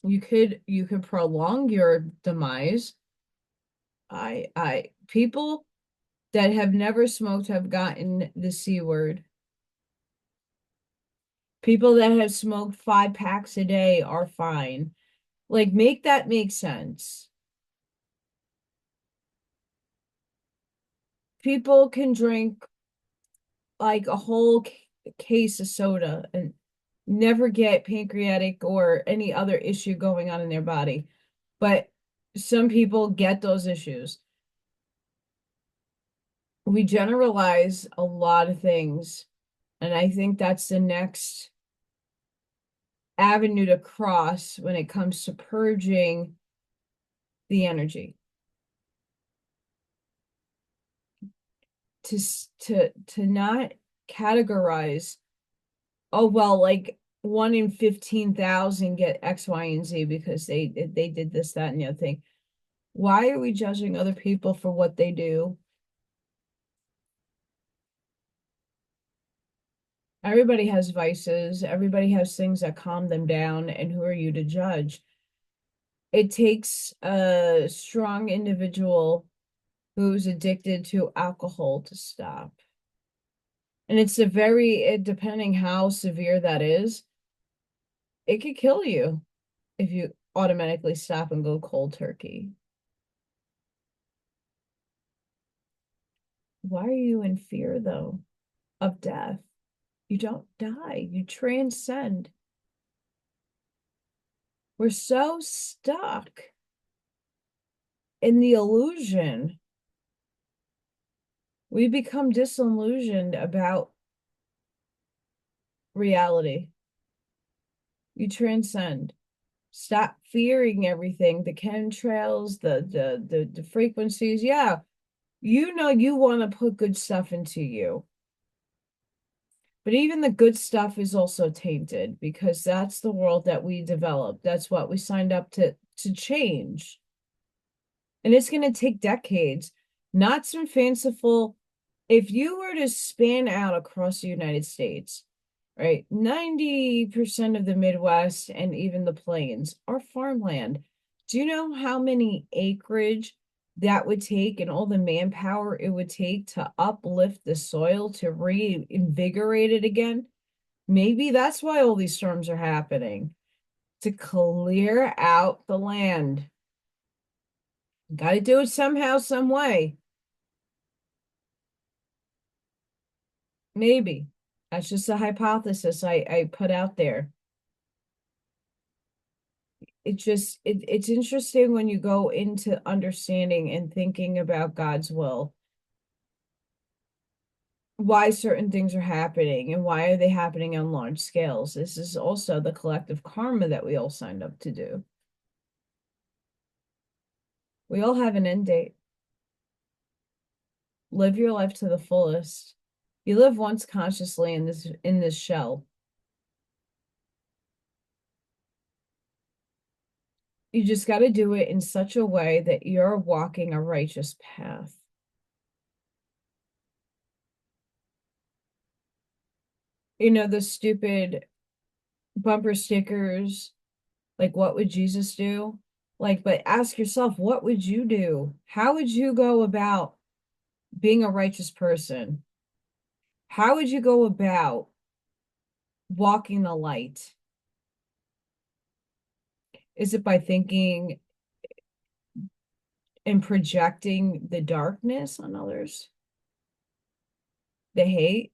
You could prolong your demise. I people that have never smoked have gotten the C word. People that have smoked 5 packs a day are fine. Like, make that make sense. People can drink like a whole case of soda and never get pancreatic or any other issue going on in their body. But some people get those issues. We generalize a lot of things, and I think that's the next avenue to cross when it comes to purging the energy. To not categorize, oh well, like 1 in 15,000 get X, Y, and Z because they did this, that, and the other thing. Why are we judging other people for what they do? Everybody has vices, everybody has things that calm them down, and who are you to judge? It takes a strong individual who's addicted to alcohol to stop. And it's a very, depending how severe that is, it could kill you if you automatically stop and go cold turkey. Why are you in fear, though, of death? You don't die, you transcend. We're so stuck in the illusion, we become disillusioned about reality. You transcend. Stop fearing everything, the chemtrails, the frequencies. Yeah, you know you want to put good stuff into you. But even the good stuff is also tainted because that's the world that we developed. That's what we signed up to change. And it's going to take decades, not some fanciful. If you were to span out across the United States, right, 90% of the Midwest and even the plains are farmland. Do you know how many acreage that would take and all the manpower it would take to uplift the soil to reinvigorate it again? Maybe that's why all these storms are happening, to clear out the land. Got to do it somehow, some way. Maybe. That's just a hypothesis I put out there. It's interesting when you go into understanding and thinking about God's will, why certain things are happening and why are they happening on large scales. This is also the collective karma that we all signed up to do. We all have an end date. Live your life to the fullest. You live once consciously in this shell. You just got to do it in such a way that you're walking a righteous path. You know, the stupid bumper stickers, like, what would Jesus do? Like, but ask yourself, what would you do? How would you go about being a righteous person? How would you go about walking the light? Is it by thinking and projecting the darkness on others? The hate?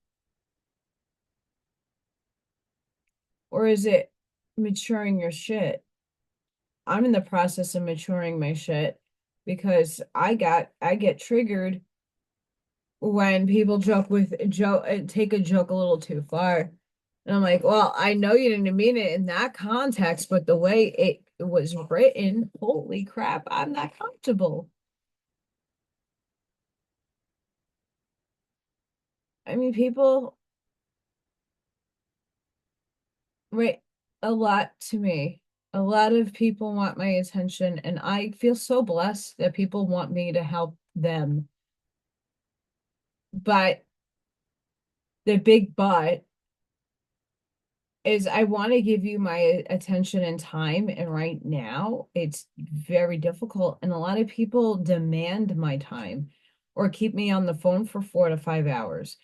Or is it maturing your shit? I'm in the process of maturing my shit because I get triggered when people take a joke a little too far. And I'm like, well, I know you didn't mean it in that context, but the way it was written, holy crap, I'm not comfortable. I mean, people write a lot to me. A lot of people want my attention, and I feel so blessed that people want me to help them. But the big but is I want to give you my attention and time, and right now it's very difficult. And a lot of people demand my time or keep me on the phone for 4 to 5 hours.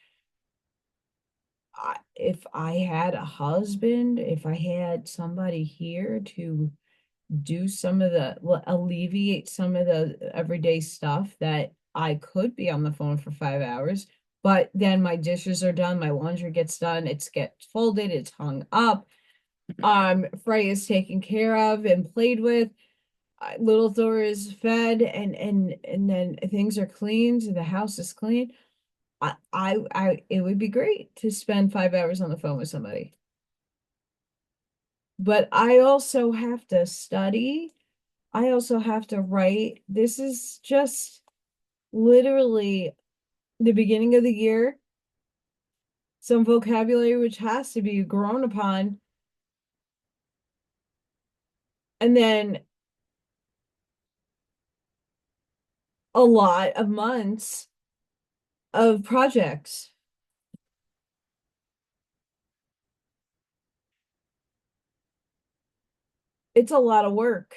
If I had a husband, if I had somebody here to do some of alleviate some of the everyday stuff, that I could be on the phone for 5 hours, but then my dishes are done, my laundry gets done, it gets folded, it's hung up, Frey is taken care of and played with, little Thor is fed, and then things are cleaned, the house is clean. It would be great to spend 5 hours on the phone with somebody. But I also have to study. I also have to write. This is just literally the beginning of the year. Some vocabulary which has to be grown upon. And then a lot of months of projects. It's a lot of work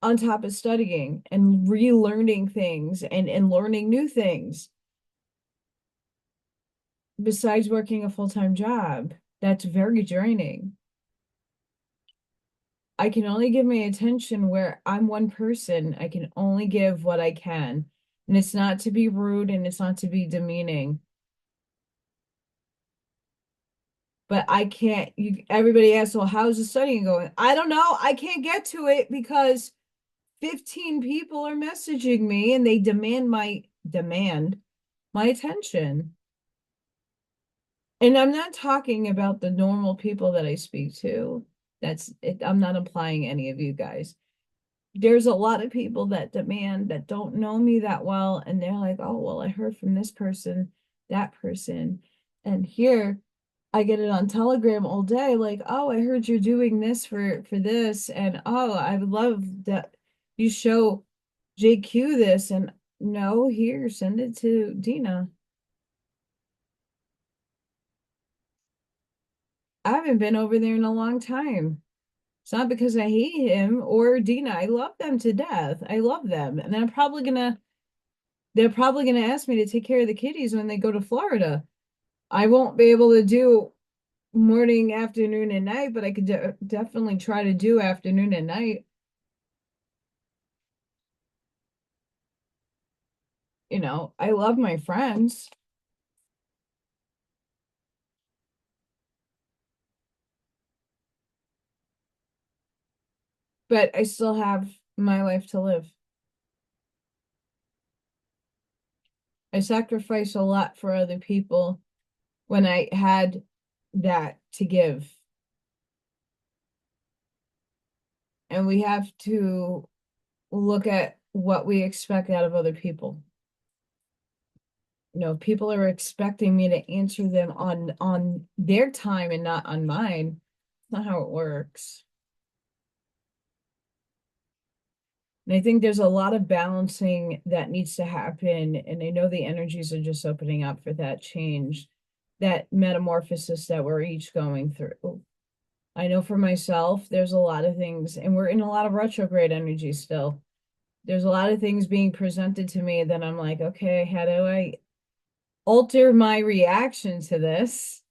on top of studying and relearning things and learning new things besides working a full-time job. That's very draining. I can only give my attention where I'm one person. I can only give what I can. And it's not to be rude and it's not to be demeaning. But I can't, everybody asks, well, how's the studying going? I don't know. I can't get to it because 15 people are messaging me and they demand my attention. And I'm not talking about the normal people that I speak to. That's it. I'm not implying any of you guys. There's a lot of people that demand that don't know me that well, and they're like, oh, well, I heard from this person, that person, and here I get it on Telegram all day, like, oh, I heard you're doing this for this, and oh, I love that you show JQ this, and no, here, send it to Dina. I haven't been over there in a long time. It's not because I hate him or Dina. I love them to death. I love them. And they're probably gonna ask me to take care of the kitties when they go to Florida. I won't be able to do morning, afternoon, and night, but I could definitely try to do afternoon and night. I love my friends, but I still have my life to live. I sacrificed a lot for other people when I had that to give. And we have to look at what we expect out of other people. People are expecting me to answer them on their time and not on mine. That's not how it works. And I think there's a lot of balancing that needs to happen. And I know the energies are just opening up for that change, that metamorphosis that we're each going through. I know for myself, there's a lot of things, and we're in a lot of retrograde energy still. There's a lot of things being presented to me that I'm like, okay, how do I alter my reaction to this?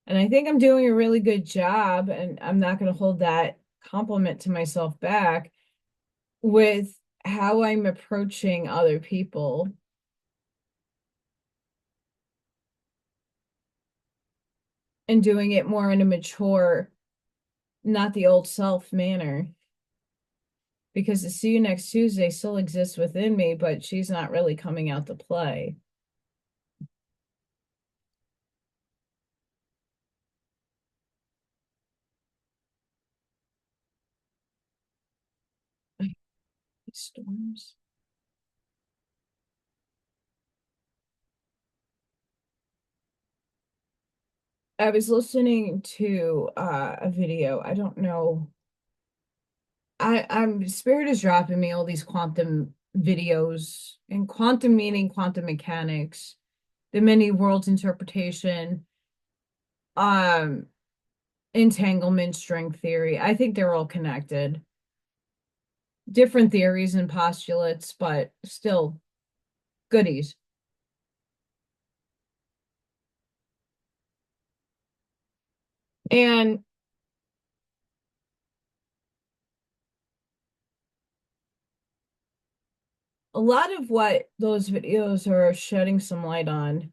And I think I'm doing a really good job, and I'm not going to hold that compliment to myself back with how I'm approaching other people and doing it more in a mature, not the old self manner. Because the see you next Tuesday still exists within me, but she's not really coming out to play. Storms. I was listening to a video. I don't know. I'm Spirit is dropping me all these quantum videos, and quantum meaning quantum mechanics, the many worlds interpretation, um, entanglement, string theory. I think they're all connected. Different theories and postulates, but still goodies. And a lot of what those videos are shedding some light on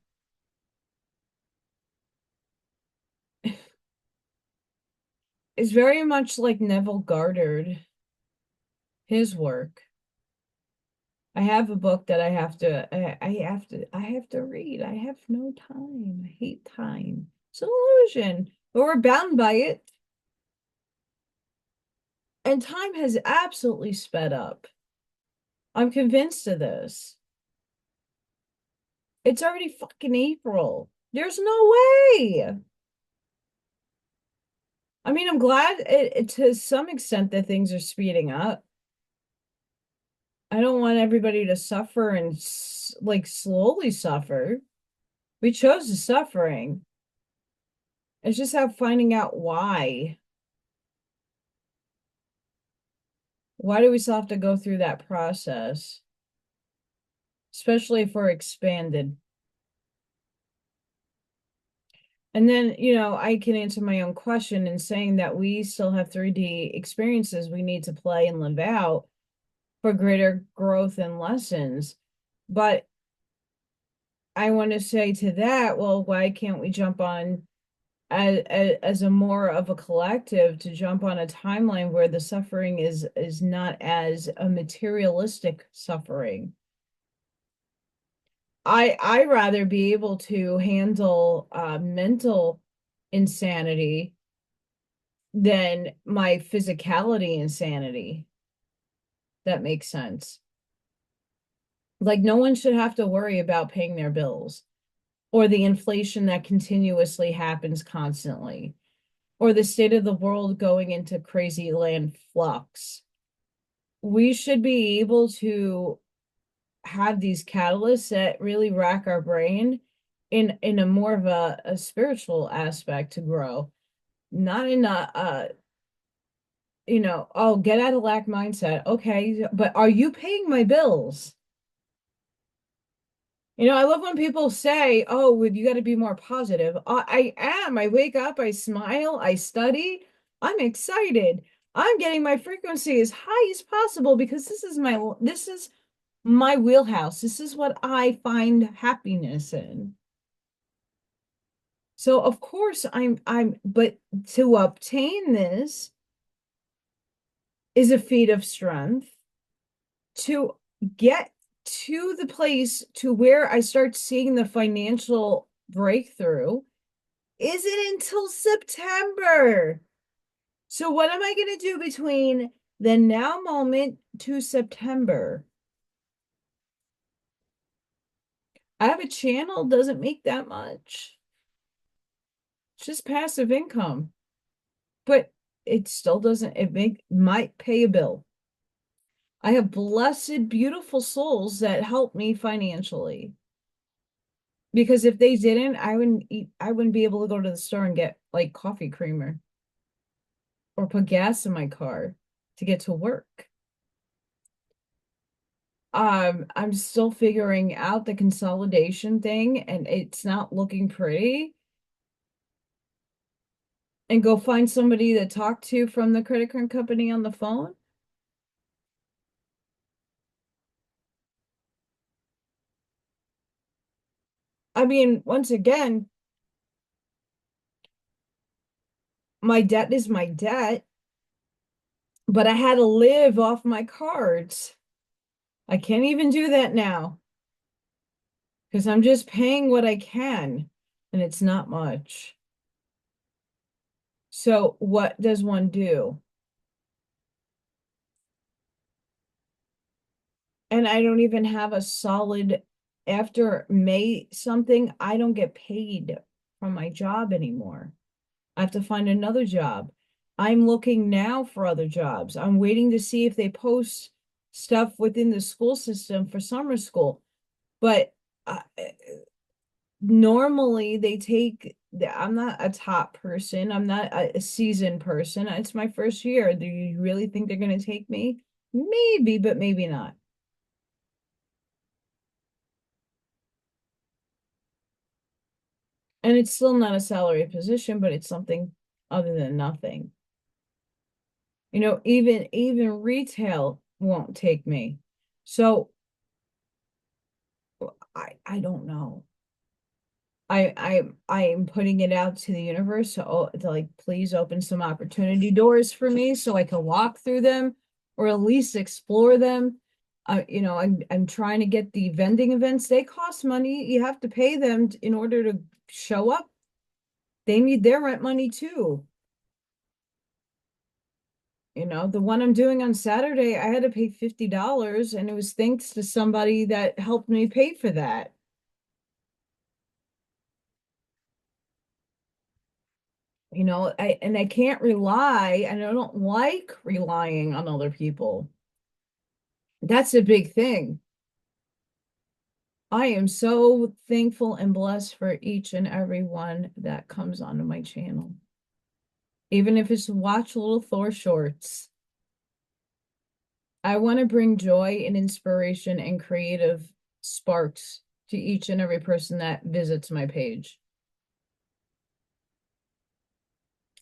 is very much like Neville Goddard, his work. I have a book that I have to read. I have no time. I hate time. It's an illusion, but we're bound by it. And time has absolutely sped up. I'm convinced of this. It's already fucking April. There's no way. I mean, I'm glad to some extent that things are speeding up. I don't want everybody to suffer and like slowly suffer. We chose the suffering. It's just how finding out why. Why do we still have to go through that process? Especially if we're expanded. And then, I can answer my own question in saying that we still have 3D experiences we need to play and live out for greater growth and lessons. But I want to say to that, well, why can't we jump on as a more of a collective to jump on a timeline where the suffering is not as a materialistic suffering. I rather be able to handle mental insanity than my physicality insanity. That makes sense. Like no one should have to worry about paying their bills or the inflation that continuously happens constantly or the state of the world going into crazy land flux. We should be able to have these catalysts that really rack our brain in a more of a spiritual aspect to grow, not in oh, get out of lack mindset. Okay, but are you paying my bills? I love when people say, oh, well, you got to be more positive. I am. I wake up, I smile, I study, I'm excited. I'm getting my frequency as high as possible because this is my wheelhouse. This is what I find happiness in. So of course but to obtain this is a feat of strength. To get to the place to where I start seeing the financial breakthrough isn't until September. So what am I going to do between the now moment to September? I have a channel, doesn't make that much. It's just passive income. But it still doesn't, might pay a bill. I have blessed, beautiful souls that help me financially. Because if they didn't, I wouldn't be able to go to the store and get like coffee creamer or put gas in my car to get to work. I'm still figuring out the consolidation thing and it's not looking pretty. And go find somebody to talk to from the credit card company on the phone. I mean, once again, my debt is my debt, but I had to live off my cards. I can't even do that now because I'm just paying what I can, and it's not much. So what does one do? And I don't even have a solid, after May something, I don't get paid from my job anymore. I have to find another job. I'm looking now for other jobs. I'm waiting to see if they post stuff within the school system for summer school. But normally they take, I'm not a top person. I'm not a seasoned person. It's my first year. Do you really think they're going to take me? Maybe, but maybe not. And it's still not a salary position, but it's something other than nothing. Even retail won't take me. So I don't know. I am putting it out to the universe to like please open some opportunity doors for me so I can walk through them or at least explore them. I'm trying to get the vending events. They cost money. You have to pay them in order to show up. They need their rent money too. The one I'm doing on Saturday, I had to pay $50 and it was thanks to somebody that helped me pay for that. I can't rely, and I don't like relying on other people. That's a big thing. I am so thankful and blessed for each and every one that comes onto my channel. Even if it's to watch little Thor shorts. I want to bring joy and inspiration and creative sparks to each and every person that visits my page.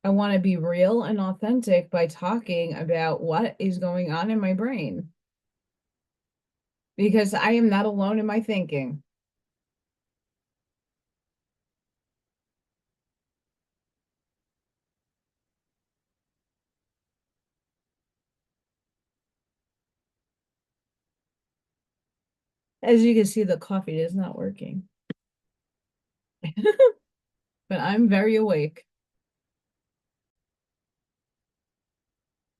I want to be real and authentic by talking about what is going on in my brain. Because I am not alone in my thinking. As you can see, the coffee is not working. But I'm very awake.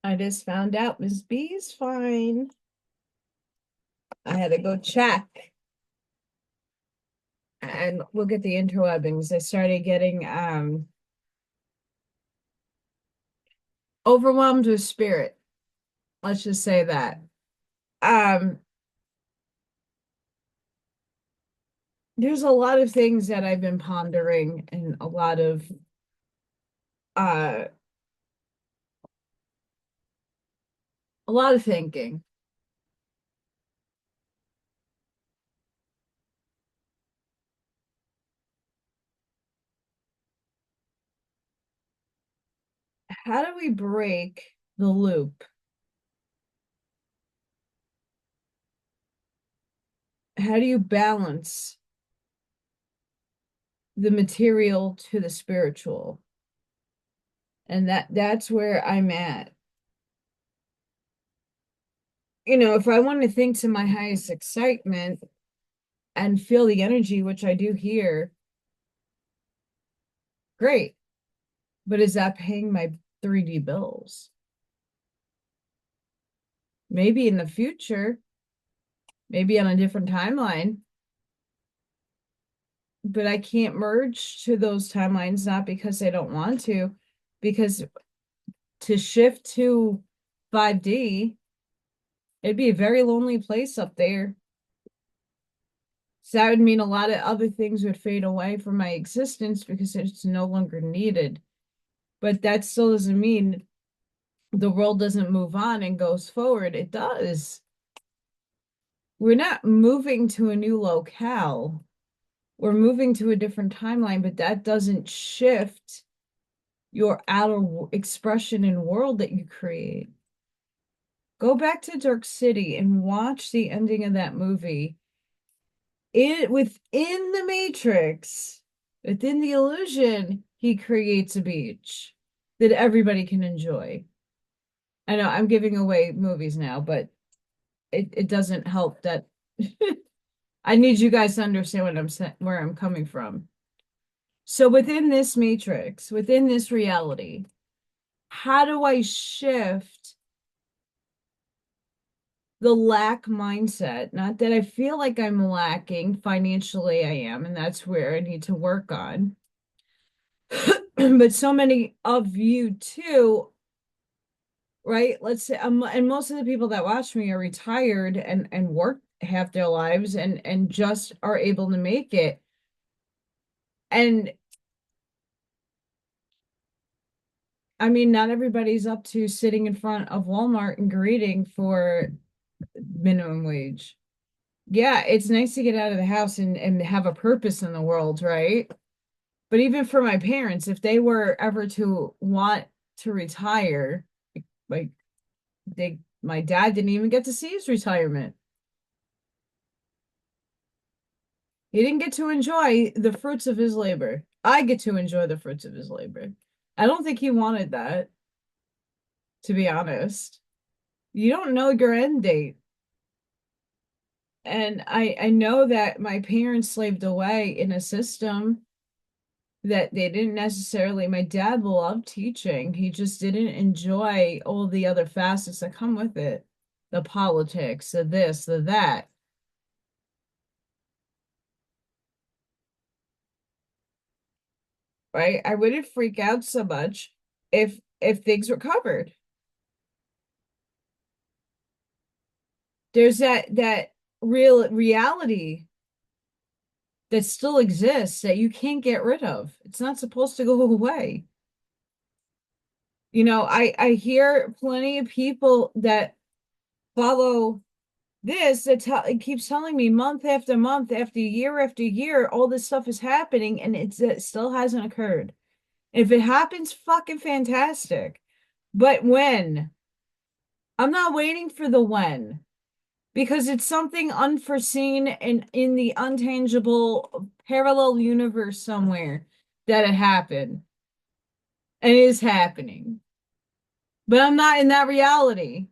I just found out Miss B is fine. I had to go check. And look at the interwebbings. I started getting overwhelmed with spirit. Let's just say that. Um, there's a lot of things that I've been pondering and uh a lot of thinking. How do we break the loop? How do you balance the material to the spiritual? And that's where I'm at. If I want to think to my highest excitement and feel the energy, which I do here, great. But is that paying my 3D bills? Maybe in the future, maybe on a different timeline, but I can't merge to those timelines, not because I don't want to, because to shift to 5D, it'd be a very lonely place up there. So that would mean a lot of other things would fade away from my existence because it's no longer needed. But that still doesn't mean the world doesn't move on and goes forward. It does. We're not moving to a new locale. We're moving to a different timeline, but that doesn't shift your outer expression and world that you create. Go back to Dark City and watch the ending of that movie. Within the Matrix, within the illusion, he creates a beach that everybody can enjoy. I know I'm giving away movies now, but it doesn't help that I need you guys to understand where I'm coming from. So within this matrix, within this reality, how do I shift the lack mindset? Not that I feel like I'm lacking financially, I am, and that's where I need to work on. But so many of you too, right? Let's say, and most of the people that watch me are retired and work half their lives and just are able to make it. And I mean, not everybody's up to sitting in front of Walmart and greeting for minimum wage. Yeah, it's nice to get out of the house and have a purpose in the world, right? But even for my parents, if they were ever to want to retire, like my dad didn't even get to see his retirement. He didn't get to enjoy the fruits of his labor. I get to enjoy the fruits of his labor. I don't think he wanted that, to be honest. You don't know your end date. And I know that my parents slaved away in a system that they didn't necessarily, my dad loved teaching. He just didn't enjoy all the other facets that come with it. The politics, the this, the that. Right? I wouldn't freak out so much if things were covered. There's that real reality that still exists that you can't get rid of. It's not supposed to go away. I hear plenty of people that follow this it keeps telling me month after year, all this stuff is happening and it still hasn't occurred. If it happens, fucking fantastic. But when? I'm not waiting for the when because it's something unforeseen and in the untangible parallel universe somewhere that it happened and is happening. But I'm not in that reality.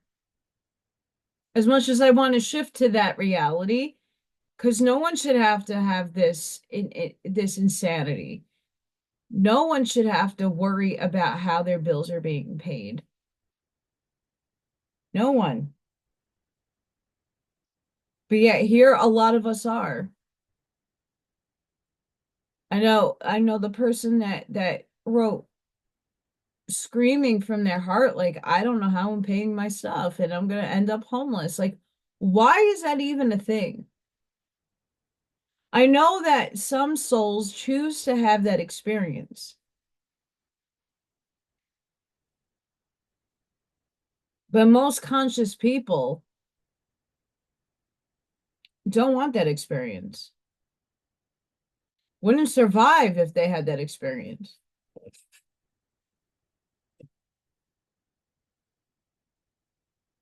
As much as I want to shift to that reality, Because no one should have to have this insanity. No one should have to worry about how their bills are being paid. No one. But yet here a lot of us are. I know the person that wrote screaming from their heart, like, I don't know how I'm paying my stuff and I'm gonna end up homeless. Like, why is that even a thing? I know that some souls choose to have that experience, but most conscious people don't want that experience. Wouldn't survive if they had that experience.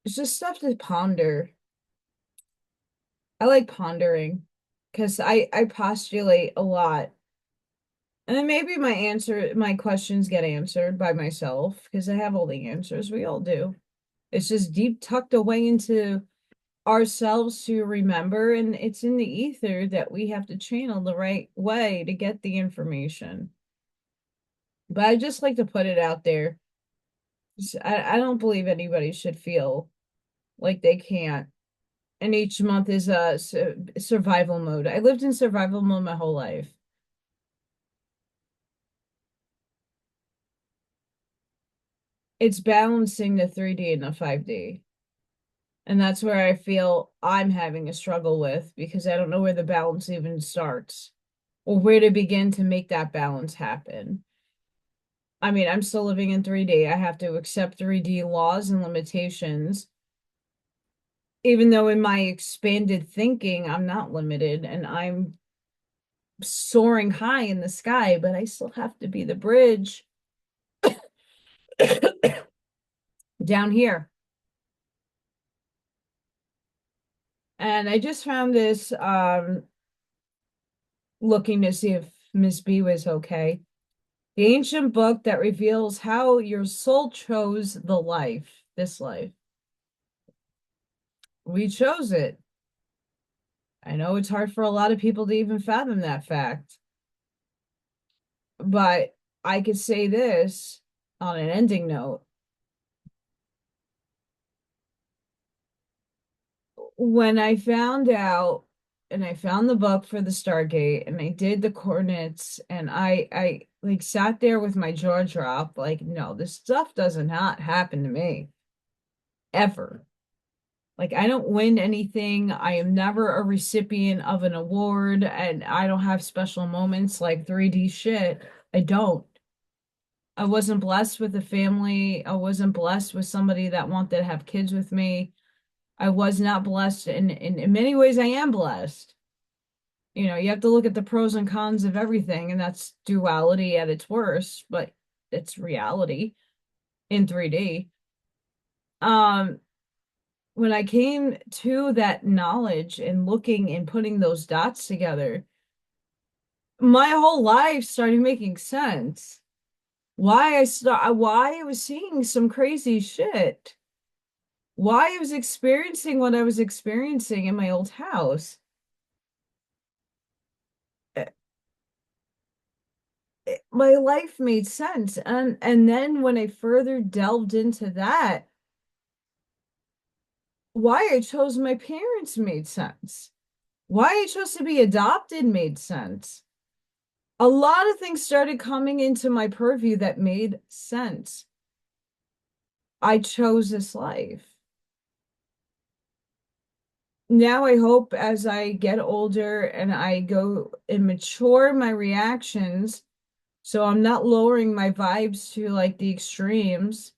It's just stuff to ponder. I like pondering because I postulate a lot. And then maybe my questions get answered by myself because I have all the answers. We all do. It's just deep tucked away into ourselves to remember, and it's in the ether that we have to channel the right way to get the information. But I just like to put it out there. I don't believe anybody should feel like they can't. And each month is a survival mode. I lived in survival mode my whole life. It's balancing the 3D and the 5D. And that's where I feel I'm having a struggle with because I don't know where the balance even starts or where to begin to make that balance happen. I mean, I'm still living in 3D. I have to accept 3D laws and limitations, even though in my expanded thinking, I'm not limited and I'm soaring high in the sky, but I still have to be the bridge down here. And I just found this looking to see if Miss B was okay. The ancient book that reveals how your soul chose the life, this life. We chose it. I know it's hard for a lot of people to even fathom that fact, but I could say this on an ending note. When I found out and I found the book for the Stargate and I did the coordinates and I like sat there with my jaw dropped, like, no, this stuff doesn't not happen to me ever. Like, I don't win anything. I am never a recipient of an award, and I don't have special moments like 3D shit. I don't. I wasn't blessed with a family. I wasn't blessed with somebody that wanted to have kids with me. I was not blessed, and in many ways, I am blessed. You know, you have to look at the pros and cons of everything, and that's duality at its worst, but it's reality in 3D. Um, when I came to that knowledge and looking and putting those dots together, my whole life started making sense. Why I was seeing some crazy shit. Why I was experiencing what I was experiencing in my old house. Eh, My life made sense. And then when I further delved into that, why I chose my parents made sense. Why I chose to be adopted made sense. A lot of things started coming into my purview that made sense. I chose this life. Now I hope as I get older and I go and mature my reactions, so I'm not lowering my vibes to like the extremes.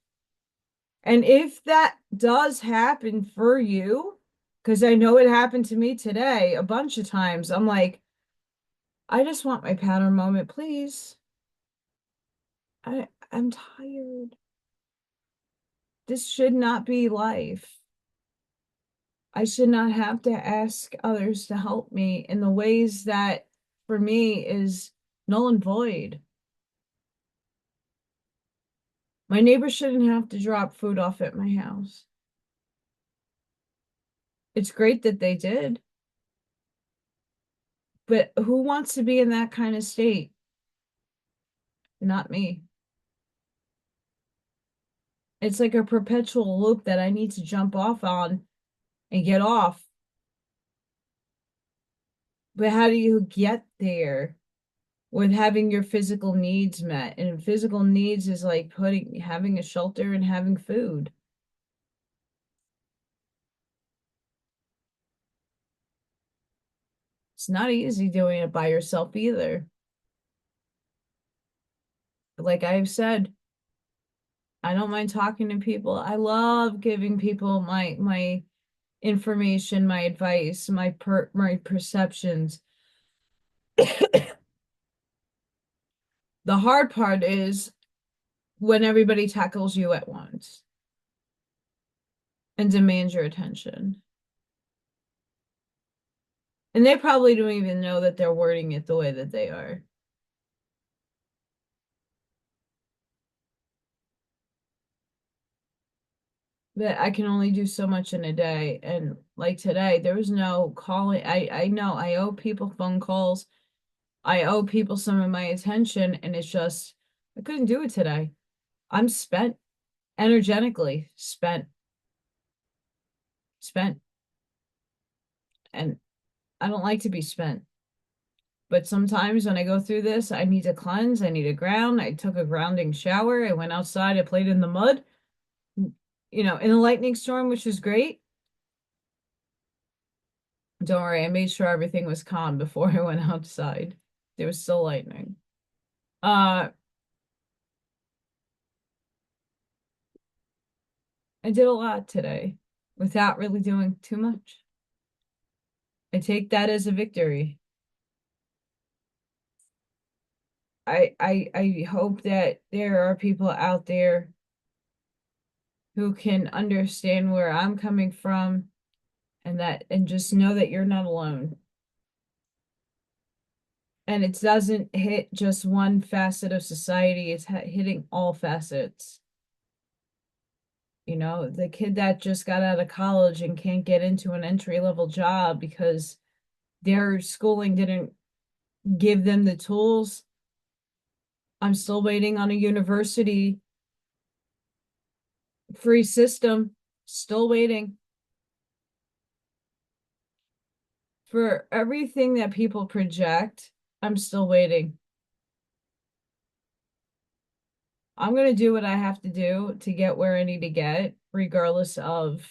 And if that does happen for you, because I know it happened to me today a bunch of times, I'm like, I just want my pattern moment, please. I'm tired. This should not be life. I should not have to ask others to help me in the ways that for me is null and void. My neighbor shouldn't have to drop food off at my house. It's great that they did. But who wants to be in that kind of state? Not me. It's like a perpetual loop that I need to jump off on and get off. But how do you get there with having your physical needs met? And physical needs is like having a shelter and having food. It's not easy doing it by yourself either. Like I've said, I don't mind talking to people. I love giving people my information, my advice, my perceptions. The hard part is when everybody tackles you at once and demands your attention. And they probably don't even know that they're wording it the way that they are. But I can only do so much in a day. And like today, there was no calling. I know I owe people phone calls. I owe people some of my attention, and it's just I couldn't do it today. I'm spent, energetically spent, and I don't like to be spent. But sometimes when I go through this, I need to cleanse, I need to ground. I took a grounding shower. I went outside, I played in the mud, in a lightning storm, which was great. Don't worry, I made sure everything was calm before I went outside. There was still lightning. I did a lot today without really doing too much. I take that as a victory. I hope that there are people out there who can understand where I'm coming from and just know that you're not alone. And it doesn't hit just one facet of society, it's hitting all facets. The kid that just got out of college and can't get into an entry-level job because their schooling didn't give them the tools. I'm still waiting on a university free system. Still waiting for everything that people project. I'm still waiting. I'm going to do what I have to do to get where I need to get, regardless of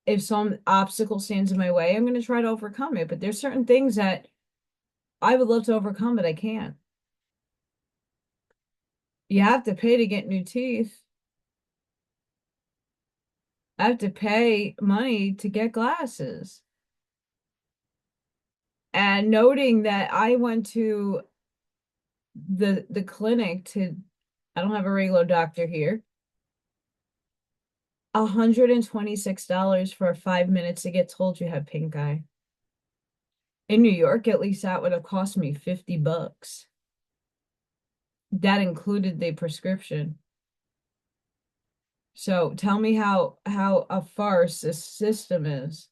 if some obstacle stands in my way. I'm going to try to overcome it. But there's certain things that I would love to overcome, but I can't. You have to pay to get new teeth. I have to pay money to get glasses. And noting that I went to the clinic I don't have a regular doctor here. $126 for 5 minutes to get told you have pink eye. In New York, at least that would have cost me $50. That included the prescription. So tell me how a farce this system is.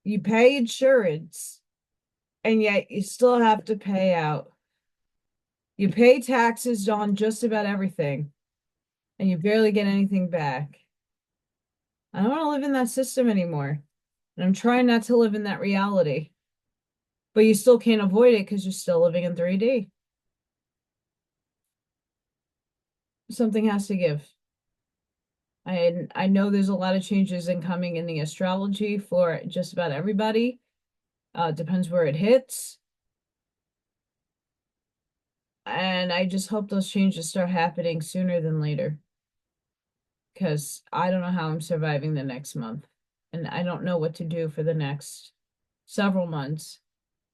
You pay insurance, and yet you still have to pay out. You pay taxes on just about everything, and you barely get anything back. I don't want to live in that system anymore. And I'm trying not to live in that reality. But you still can't avoid it because you're still living in 3D. Something has to give. I know there's a lot of changes incoming in the astrology for just about everybody. Depends where it hits. And I just hope those changes start happening sooner than later. Because I don't know how I'm surviving the next month. And I don't know what to do for the next several months.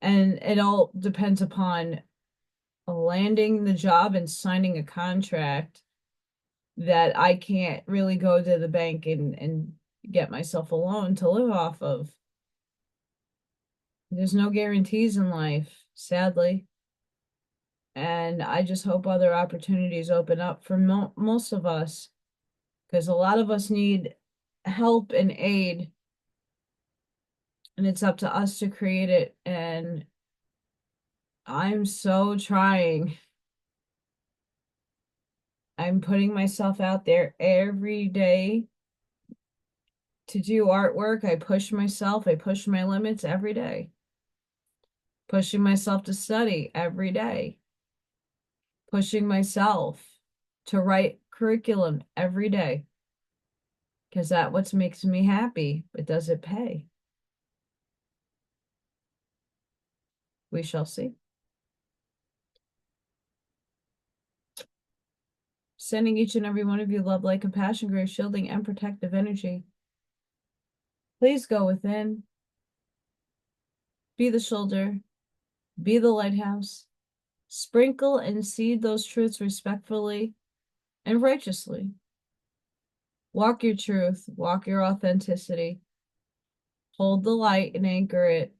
And it all depends upon landing the job and signing a contract that I can't really go to the bank and get myself a loan to live off of. There's no guarantees in life, sadly. And I just hope other opportunities open up for most of us. because a lot of us need help and aid, and it's up to us to create it. And I'm so trying. I'm putting myself out there every day to do artwork. I push myself, I push my limits every day, pushing myself to study every day, pushing myself to write curriculum every day, because that what makes me happy. But does it pay? We shall see. Sending each and every one of you love, light, compassion, grace, shielding, and protective energy. Please go within, be the shoulder, be the lighthouse, sprinkle and seed those truths respectfully and righteously. Walk your truth, walk your authenticity, hold the light and anchor it,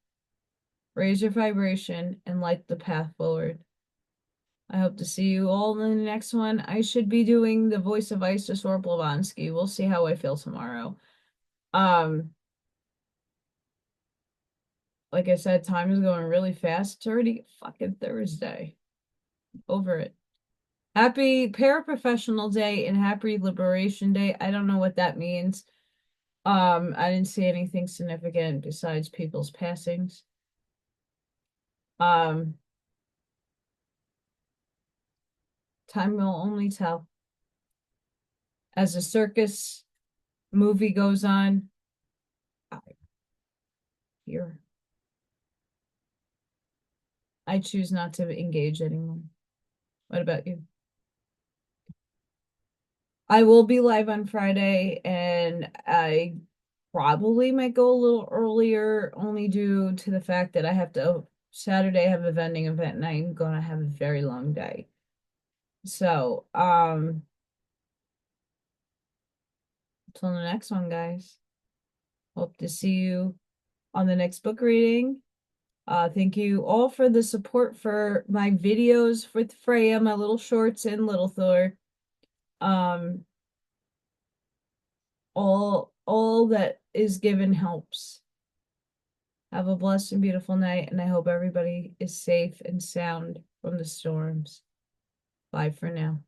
raise your vibration, and light the path forward. I hope to see you all in the next one. I should be doing the voice of Isis or Blavatsky. We'll see how I feel tomorrow. Like I said, time is going really fast. It's already fucking Thursday. Over it. Happy Paraprofessional Day and Happy Liberation Day. I don't know what that means. I didn't see anything significant besides people's passings. Time will only tell. As the circus movie goes on, here, I choose not to engage anymore. What about you? I will be live on Friday, and I probably might go a little earlier, only due to the fact that I have to Saturday I have a vending event and I'm gonna have a very long day. So, until the next one, guys. Hope to see you on the next book reading. Thank you all for the support for my videos with Freya, my little shorts and Little Thor. All that is given helps. Have a blessed and beautiful night, and I hope everybody is safe and sound from the storms. Bye for now.